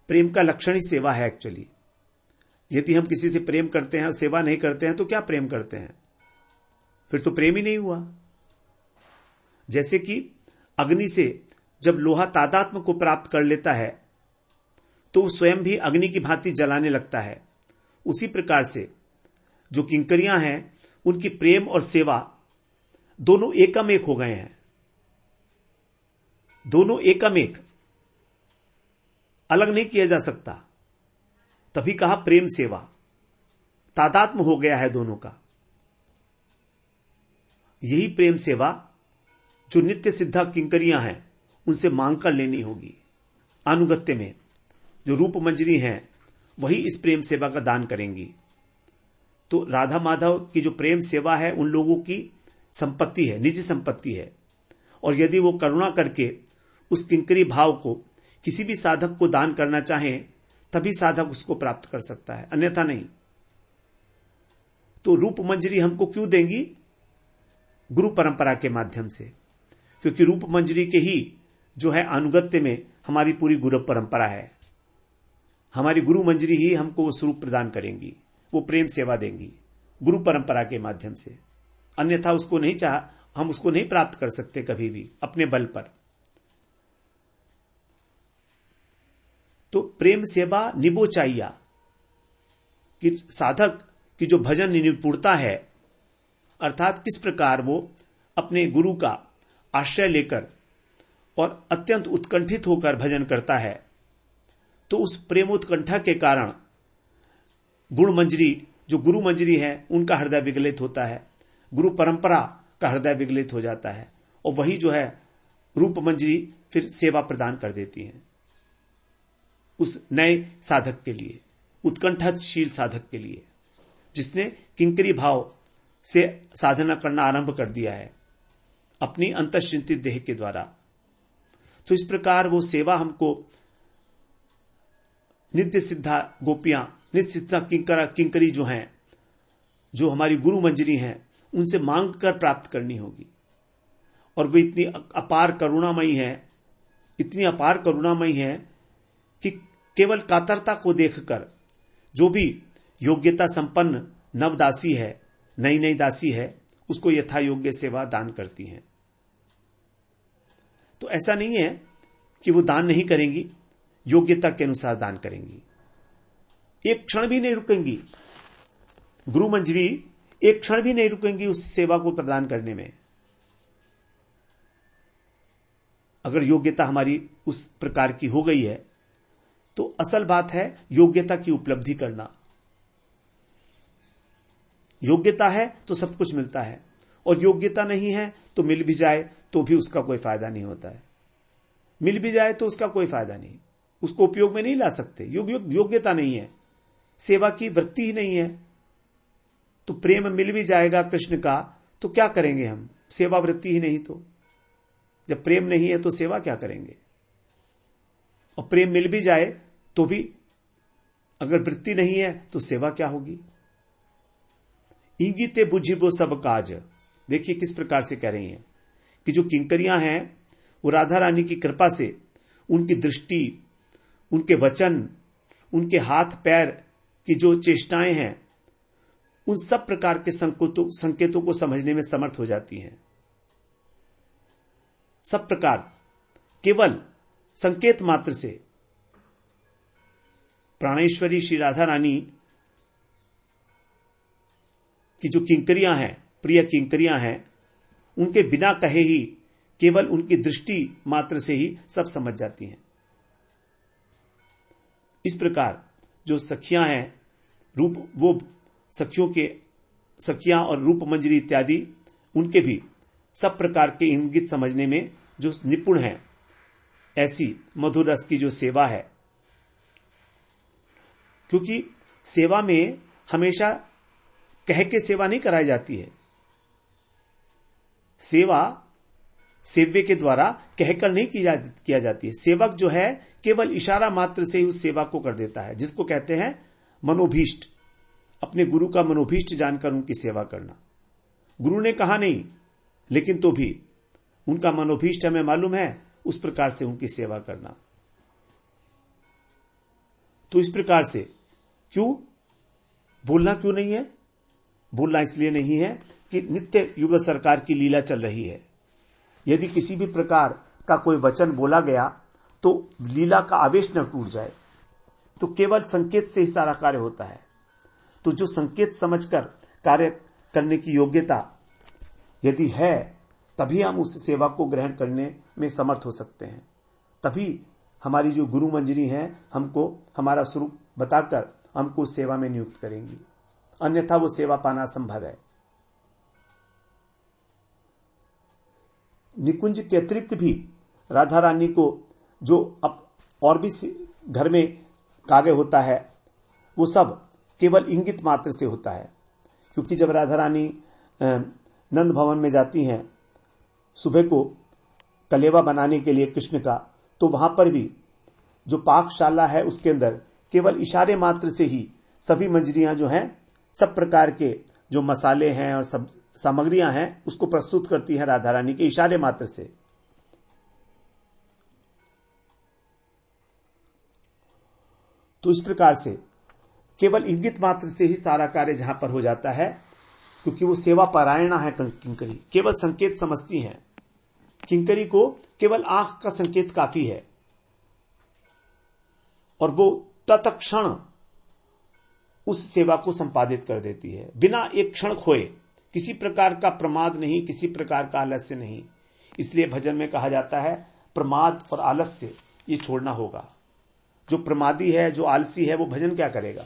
प्रेम का लक्षण ही सेवा है एक्चुअली। यदि हम किसी से प्रेम करते हैं और सेवा नहीं करते हैं तो क्या प्रेम करते हैं, फिर तो प्रेम ही नहीं हुआ। जैसे कि अग्नि से जब लोहा तादात्म्य को प्राप्त कर लेता है तो वो स्वयं भी अग्नि की भांति जलाने लगता है। उसी प्रकार से जो किंकरियां हैं उनकी प्रेम और सेवा दोनों एकम एक हो गए हैं, दोनों एकम एक, अलग नहीं किया जा सकता। तभी कहा प्रेम सेवा, तादात्म्य हो गया है दोनों का। यही प्रेम सेवा जो नित्य सिद्धा किंकरियां हैं उनसे मांग कर लेनी होगी। अनुगत्य में जो रूप मंजरी हैं वही इस प्रेम सेवा का दान करेंगी। तो राधा माधव की जो प्रेम सेवा है उन लोगों की संपत्ति है, निजी संपत्ति है। और यदि वो करुणा करके उस किंकरी भाव को किसी भी साधक को दान करना चाहे तभी साधक उसको प्राप्त कर सकता है, अन्यथा नहीं। तो रूप मंजरी हमको क्यों देंगी? गुरु परंपरा के माध्यम से, क्योंकि रूप मंजरी के ही जो है अनुगत्य में हमारी पूरी गुरु परंपरा है। हमारी गुरु मंजरी ही हमको वो स्वरूप प्रदान करेंगी, वो प्रेम सेवा देंगी गुरु परंपरा के माध्यम से। अन्यथा उसको नहीं हम उसको नहीं प्राप्त कर सकते कभी भी अपने बल पर। तो प्रेम सेवा निबो चाहिए कि साधक की जो भजन निपुणता है, अर्थात किस प्रकार वो अपने गुरु का आश्रय लेकर और अत्यंत उत्कंठित होकर भजन करता है, तो उस प्रेमोत्कंठा के कारण गुण मंजरी जो गुरु मंजरी है उनका हृदय विगलित होता है, गुरु परंपरा का हृदय विगलित हो जाता है, और वही जो है रूप मंजरी फिर सेवा प्रदान कर देती है उस नए साधक के लिए, उत्कंठाशील साधक के लिए, जिसने किंकरी भाव से साधना करना आरंभ कर दिया है अपनी अंतश्चिंतित देह के द्वारा। तो इस प्रकार वो सेवा हमको नित्य सिद्धा गोपियां, नित्य सिद्धा किंकरी जो हैं जो हमारी गुरु मंजरी हैं उनसे मांग कर प्राप्त करनी होगी। और वे इतनी अपार करुणामयी है, इतनी अपार करुणामयी है कि केवल कातरता को देखकर जो भी योग्यता संपन्न नवदासी है, नई नई दासी है, उसको यथा योग्य सेवा दान करती हैं। तो ऐसा नहीं है कि वो दान नहीं करेंगी, योग्यता के अनुसार दान करेंगी। एक क्षण भी नहीं रुकेंगी गुरु मंजरी, एक क्षण भी नहीं रुकेंगी उस सेवा को प्रदान करने में। अगर योग्यता हमारी उस प्रकार की हो गई है तो असल बात है योग्यता की उपलब्धि करना। योग्यता है तो सब कुछ मिलता है, और योग्यता नहीं है तो मिल भी जाए तो भी उसका कोई फायदा नहीं होता है। मिल भी जाए तो उसका कोई फायदा नहीं, उसको उपयोग में नहीं ला सकते। योग्यता नहीं है, सेवा की वृत्ति ही नहीं है। तो प्रेम मिल भी जाएगा कृष्ण का तो क्या करेंगे हम? सेवा वृत्ति ही नहीं तो। जब प्रेम नहीं है तो सेवा क्या करेंगे? और प्रेम मिल भी जाए तो भी अगर वृत्ति नहीं है तो सेवा क्या होगी? इंगिते बुझिबो सब काज। देखिए किस प्रकार से कह रही हैं कि जो किंकरियां हैं वो राधा रानी की कृपा से उनकी दृष्टि, उनके वचन, उनके हाथ पैर की जो चेष्टाएं हैं, उन सब प्रकार के संकेतों को समझने में समर्थ हो जाती हैं। सब प्रकार केवल संकेत मात्र से प्राणेश्वरी श्री राधा रानी की जो किंकरियां हैं, प्रिय किंकरियां हैं, उनके बिना कहे ही केवल उनकी दृष्टि मात्र से ही सब समझ जाती हैं। इस प्रकार जो सखियां हैं, रूप वो सखियां और रूप मंजरी इत्यादि, उनके भी सब प्रकार के इंगित समझने में जो निपुण है, ऐसी मधुर रस की जो सेवा है। क्योंकि सेवा में हमेशा कह के सेवा नहीं कराई जाती है। सेवा सेव्य के द्वारा कहकर नहीं किया जाती है। सेवक जो है केवल इशारा मात्र से ही उस सेवा को कर देता है, जिसको कहते हैं मनोभीष्ट। अपने गुरु का मनोभीष्ट जानकर उनकी सेवा करना। गुरु ने कहा नहीं, लेकिन तो भी उनका मनोभीष्ट हमें मालूम है, उस प्रकार से उनकी सेवा करना। तो इस प्रकार से क्यों बोलना क्यों नहीं है? बोलना इसलिए नहीं है कि नित्य युगल सरकार की लीला चल रही है। यदि किसी भी प्रकार का कोई वचन बोला गया तो लीला का आवेश न टूट जाए, तो केवल संकेत से ही सारा कार्य होता है। तो जो संकेत समझकर कार्य करने की योग्यता यदि है, तभी हम उस सेवा को ग्रहण करने में समर्थ हो सकते हैं। तभी हमारी जो गुरु मंजरी हैं हमको हमारा स्वरूप बताकर हमको उस सेवा में नियुक्त करेंगी, अन्यथा वो सेवा पाना असंभव है। निकुंज के अतिरिक्त भी राधा रानी को जो अब और भी घर में कार्य होता है, वो सब केवल इंगित मात्र से होता है। क्योंकि जब राधा रानी नंद भवन में जाती हैं सुबह को कलेवा बनाने के लिए कृष्ण का, तो वहां पर भी जो पाकशाला है उसके अंदर केवल इशारे मात्र से ही सभी मंजरियां जो हैं, सब प्रकार के जो मसाले हैं और सब सामग्रियां हैं, उसको प्रस्तुत करती हैं राधा रानी के इशारे मात्र से। तो इस प्रकार से केवल इंगित मात्र से ही सारा कार्य जहां पर हो जाता है, क्योंकि वो सेवा परायणा है किंकरी, केवल संकेत समझती हैं। किंकरी को केवल आंख का संकेत काफी है और वो तत्क्षण उस सेवा को संपादित कर देती है, बिना एक क्षण खोए। किसी प्रकार का प्रमाद नहीं, किसी प्रकार का आलस्य नहीं। इसलिए भजन में कहा जाता है प्रमाद और आलस्य ये छोड़ना होगा। जो प्रमादी है, जो आलसी है, वो भजन क्या करेगा?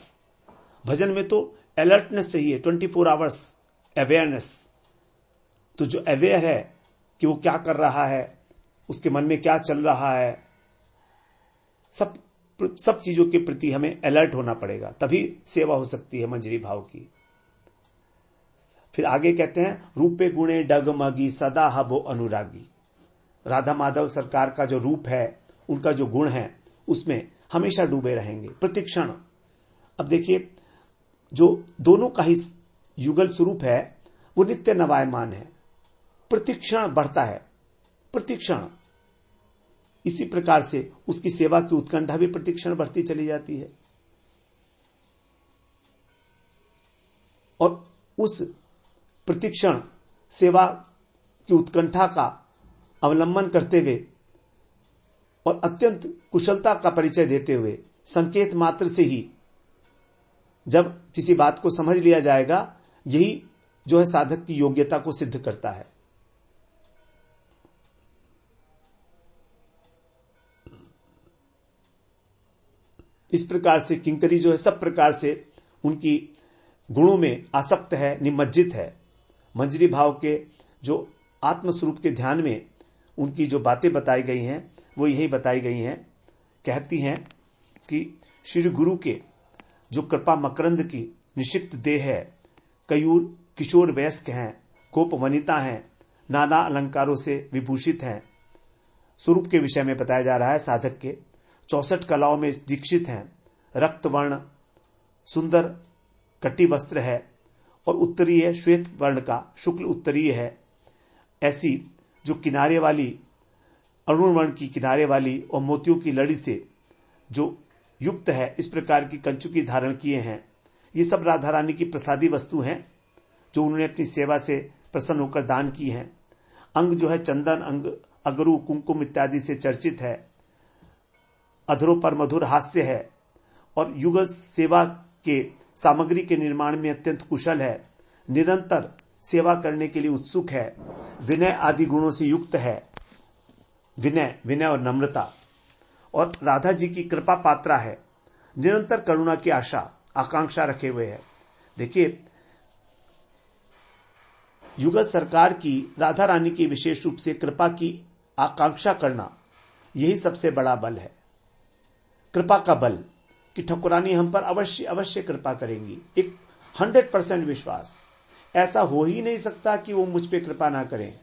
भजन में तो अलर्टनेस चाहिए, 24 आवर्स अवेयरनेस। तो जो अवेयर है कि वो क्या कर रहा है, उसके मन में क्या चल रहा है, सब चीजों के प्रति हमें अलर्ट होना पड़ेगा, तभी सेवा हो सकती है मंजरी भाव की। फिर आगे कहते हैं रूपे गुणे डगमगी सदा हबो अनुरागी। राधा माधव सरकार का जो रूप है, उनका जो गुण है, उसमें हमेशा डूबे रहेंगे प्रतिक्षण। अब देखिए, जो दोनों का ही युगल स्वरूप है वो नित्य नवायमान है, प्रतिक्षण बढ़ता है, प्रतिक्षण। इसी प्रकार से उसकी सेवा की उत्कंठा भी प्रतिक्षण बढ़ती चली जाती है। और उस प्रतिक्षण सेवा की उत्कंठा का अवलंबन करते हुए और अत्यंत कुशलता का परिचय देते हुए संकेत मात्र से ही जब किसी बात को समझ लिया जाएगा, यही जो है साधक की योग्यता को सिद्ध करता है। इस प्रकार से किंकरी जो है सब प्रकार से उनकी गुणों में आसक्त है, निमज्जित है। मंजरी भाव के जो आत्मस्वरूप के ध्यान में उनकी जो बातें बताई गई हैं वो यही बताई गई हैं। कहती हैं कि श्री गुरु के जो कृपा मकरंद की निषिक्त देह है, कयूर किशोर वयस्क हैं, गोप वनिता हैं, नाना अलंकारों से विभूषित हैं। स्वरूप के विषय में बताया जा रहा है। साधक के 64 कलाओं में दीक्षित हैं, रक्त वर्ण सुंदर कटी वस्त्र है और उत्तरीय श्वेत वर्ण का शुक्ल उत्तरीय है। ऐसी जो किनारे वाली अरुण वर्ण की किनारे वाली और मोतियों की लड़ी से जो युक्त है, इस प्रकार की कंचुकी धारण किए हैं। ये सब राधा रानी की प्रसादी वस्तु हैं जो उन्होंने अपनी सेवा से प्रसन्न होकर दान की हैं। अंग जो है चंदन, अंग अगरू, कुंकुम इत्यादि से चर्चित है। अधरों पर मधुर हास्य है और युगल सेवा के सामग्री के निर्माण में अत्यंत कुशल है। निरंतर सेवा करने के लिए उत्सुक है। विनय आदि गुणों से युक्त है। विनय और नम्रता, और राधा जी की कृपा पात्रा है। निरंतर करुणा की आकांक्षा रखे हुए है। देखिए, युगल सरकार की राधा रानी की विशेष रूप से कृपा की आकांक्षा करना, यही सबसे बड़ा बल है। कृपा का बल कि ठकुरानी हम पर अवश्य अवश्य कृपा करेंगी, एक 100% विश्वास। ऐसा हो ही नहीं सकता कि वो मुझ पे कृपा ना करें।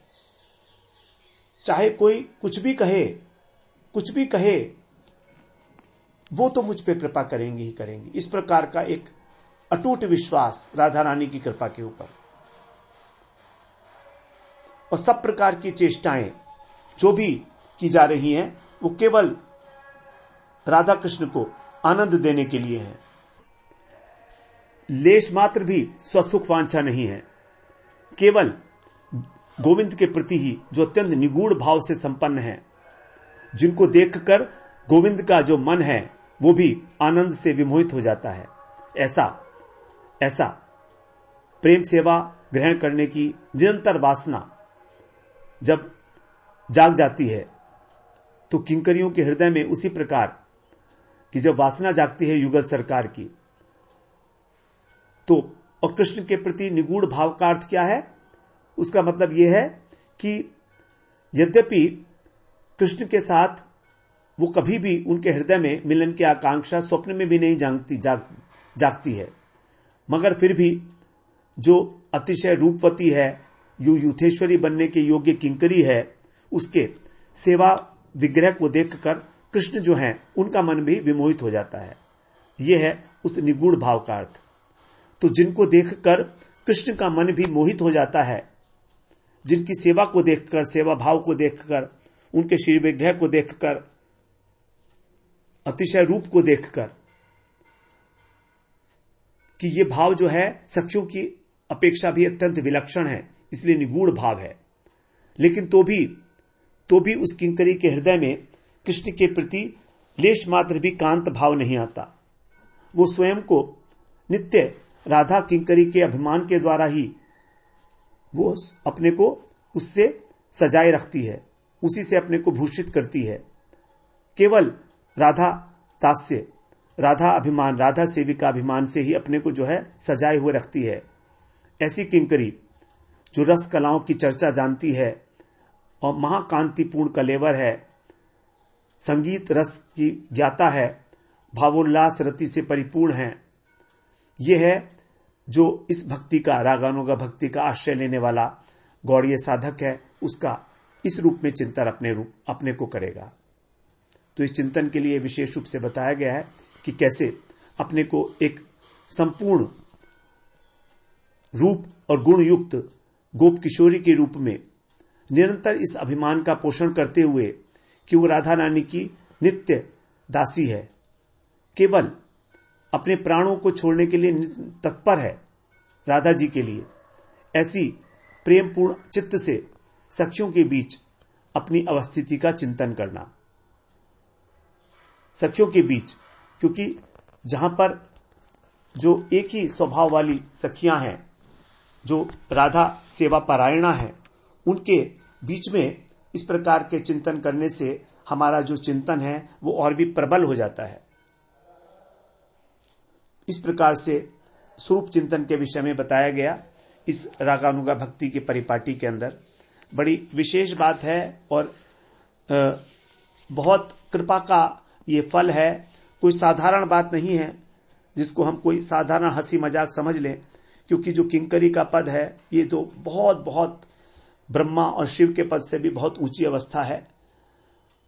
चाहे कोई कुछ भी कहे, वो तो मुझ पे कृपा करेंगी ही करेंगी। इस प्रकार का एक अटूट विश्वास राधा रानी की कृपा के ऊपर। और सब प्रकार की चेष्टाएं जो भी की जा रही हैं वो केवल राधा कृष्ण को आनंद देने के लिए है। लेश मात्र भी स्वसुख वांछा नहीं है। केवल गोविंद के प्रति ही जो अत्यंत निगूढ़ भाव से संपन्न है, जिनको देखकर गोविंद का जो मन है वो भी आनंद से विमोहित हो जाता है। ऐसा प्रेम सेवा ग्रहण करने की निरंतर वासना जब जाग जाती है तो किंकरियों के हृदय में उसी प्रकार कि जब वासना जागती है युगल सरकार की, तो और कृष्ण के प्रति निगूढ़ भाव का अर्थ क्या है? उसका मतलब यह है कि यद्यपि कृष्ण के साथ वो कभी भी उनके हृदय में मिलन की आकांक्षा स्वप्न में भी नहीं जागती है, मगर फिर भी जो अतिशय रूपवती है, जो यूथेश्वरी बनने के योग्य किंकरी है, उसके सेवा विग्रह को देखकर कृष्ण जो हैं उनका मन भी विमोहित हो जाता है। यह है उस निगूढ़ भाव का अर्थ। तो जिनको देखकर कृष्ण का मन भी मोहित हो जाता है, जिनकी सेवा को देखकर, सेवा भाव को देखकर, उनके श्री विग्रह को देखकर, अतिशय रूप को देखकर, कि ये भाव जो है सखियों की अपेक्षा भी अत्यंत विलक्षण है, इसलिए निगूढ़ भाव है। लेकिन तो भी उस किंकरी के हृदय में कृष्ण के प्रति लेश मात्र भी कांत भाव नहीं आता। वो स्वयं को नित्य राधा किंकरी के अभिमान के द्वारा ही वो अपने को उससे सजाए रखती है, उसी से अपने को भूषित करती है। केवल राधा दास्य, राधा अभिमान, राधा सेविका अभिमान से ही अपने को जो है सजाए हुए रखती है। ऐसी किंकरी जो रस कलाओं की चर्चा जानती है और महाकांतिपूर्ण कलेवर है, संगीत रस की ज्ञाता है, भावोल्लास रति से परिपूर्ण है, यह है जो इस भक्ति का, रागानुगा भक्ति का आश्रय लेने वाला गौड़ीय साधक है, उसका इस रूप में चिंतन अपने को करेगा। तो इस चिंतन के लिए विशेष रूप से बताया गया है कि कैसे अपने को एक संपूर्ण रूप और गुण युक्त गोप किशोरी के रूप में निरंतर इस अभिमान का पोषण करते हुए कि वो राधा रानी की नित्य दासी है, केवल अपने प्राणों को छोड़ने के लिए तत्पर है राधा जी के लिए, ऐसी प्रेमपूर्ण चित्त से सखियों के बीच अपनी अवस्थिति का चिंतन करना। सखियों के बीच, क्योंकि जहां पर जो एक ही स्वभाव वाली सखियां हैं, जो राधा सेवा परायणा है, उनके बीच में इस प्रकार के चिंतन करने से हमारा जो चिंतन है वो और भी प्रबल हो जाता है। इस प्रकार से स्वरूप चिंतन के विषय में बताया गया इस रागानुगा भक्ति के परिपाटी के अंदर। बड़ी विशेष बात है और बहुत कृपा का ये फल है। कोई साधारण बात नहीं है जिसको हम कोई साधारण हंसी मजाक समझ लें, क्योंकि जो किंकरी का पद है ये तो बहुत बहुत ब्रह्मा और शिव के पद से भी बहुत ऊंची अवस्था है।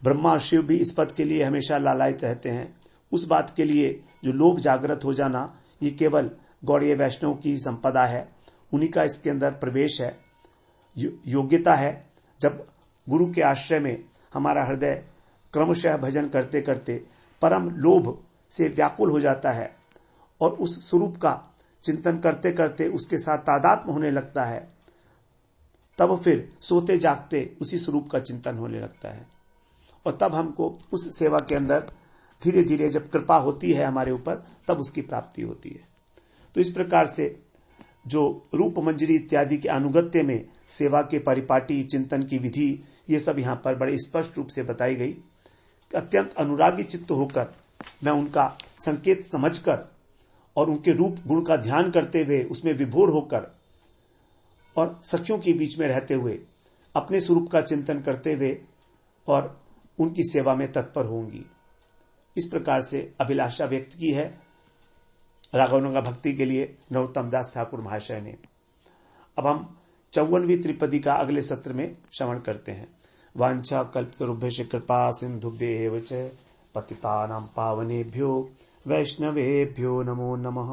ब्रह्मा और शिव भी इस पद के लिए हमेशा लालायित रहते हैं। उस बात के लिए जो लोभ जागृत हो जाना, ये केवल गौड़ीय वैष्णव की संपदा है, उन्हीं का इसके अंदर प्रवेश है, योग्यता है। जब गुरु के आश्रय में हमारा हृदय क्रमशः भजन करते करते परम लोभ से व्याकुल हो जाता है और उस स्वरूप का चिंतन करते करते उसके साथ तादात्म्य होने लगता है, तब फिर सोते जागते उसी स्वरूप का चिंतन होने लगता है। और तब हमको उस सेवा के अंदर धीरे धीरे जब कृपा होती है हमारे ऊपर, तब उसकी प्राप्ति होती है। तो इस प्रकार से जो रूप मंजरी इत्यादि के अनुगत्य में सेवा के परिपाटी चिंतन की विधि, ये सब यहां पर बड़े स्पष्ट रूप से बताई गई। अत्यंत अनुरागी चित्त होकर मैं उनका संकेत समझकर और उनके रूप गुण का ध्यान करते हुए उसमें विभोर होकर और सखियों के बीच में रहते हुए अपने स्वरूप का चिंतन करते हुए और उनकी सेवा में तत्पर होंगी। इस प्रकार से अभिलाषा व्यक्त की है रागानुगा भक्ति के लिए नरोत्तम दास ठाकुर महाशय ने। अब हम 54वीं त्रिपदी का अगले सत्र में श्रवण करते हैं। वांछा कल्पतरुभ्यश्च कृपा सिंधुभ्येव च पतितानां पावनेभ्यो वैष्णवेभ्यो नमो नमः।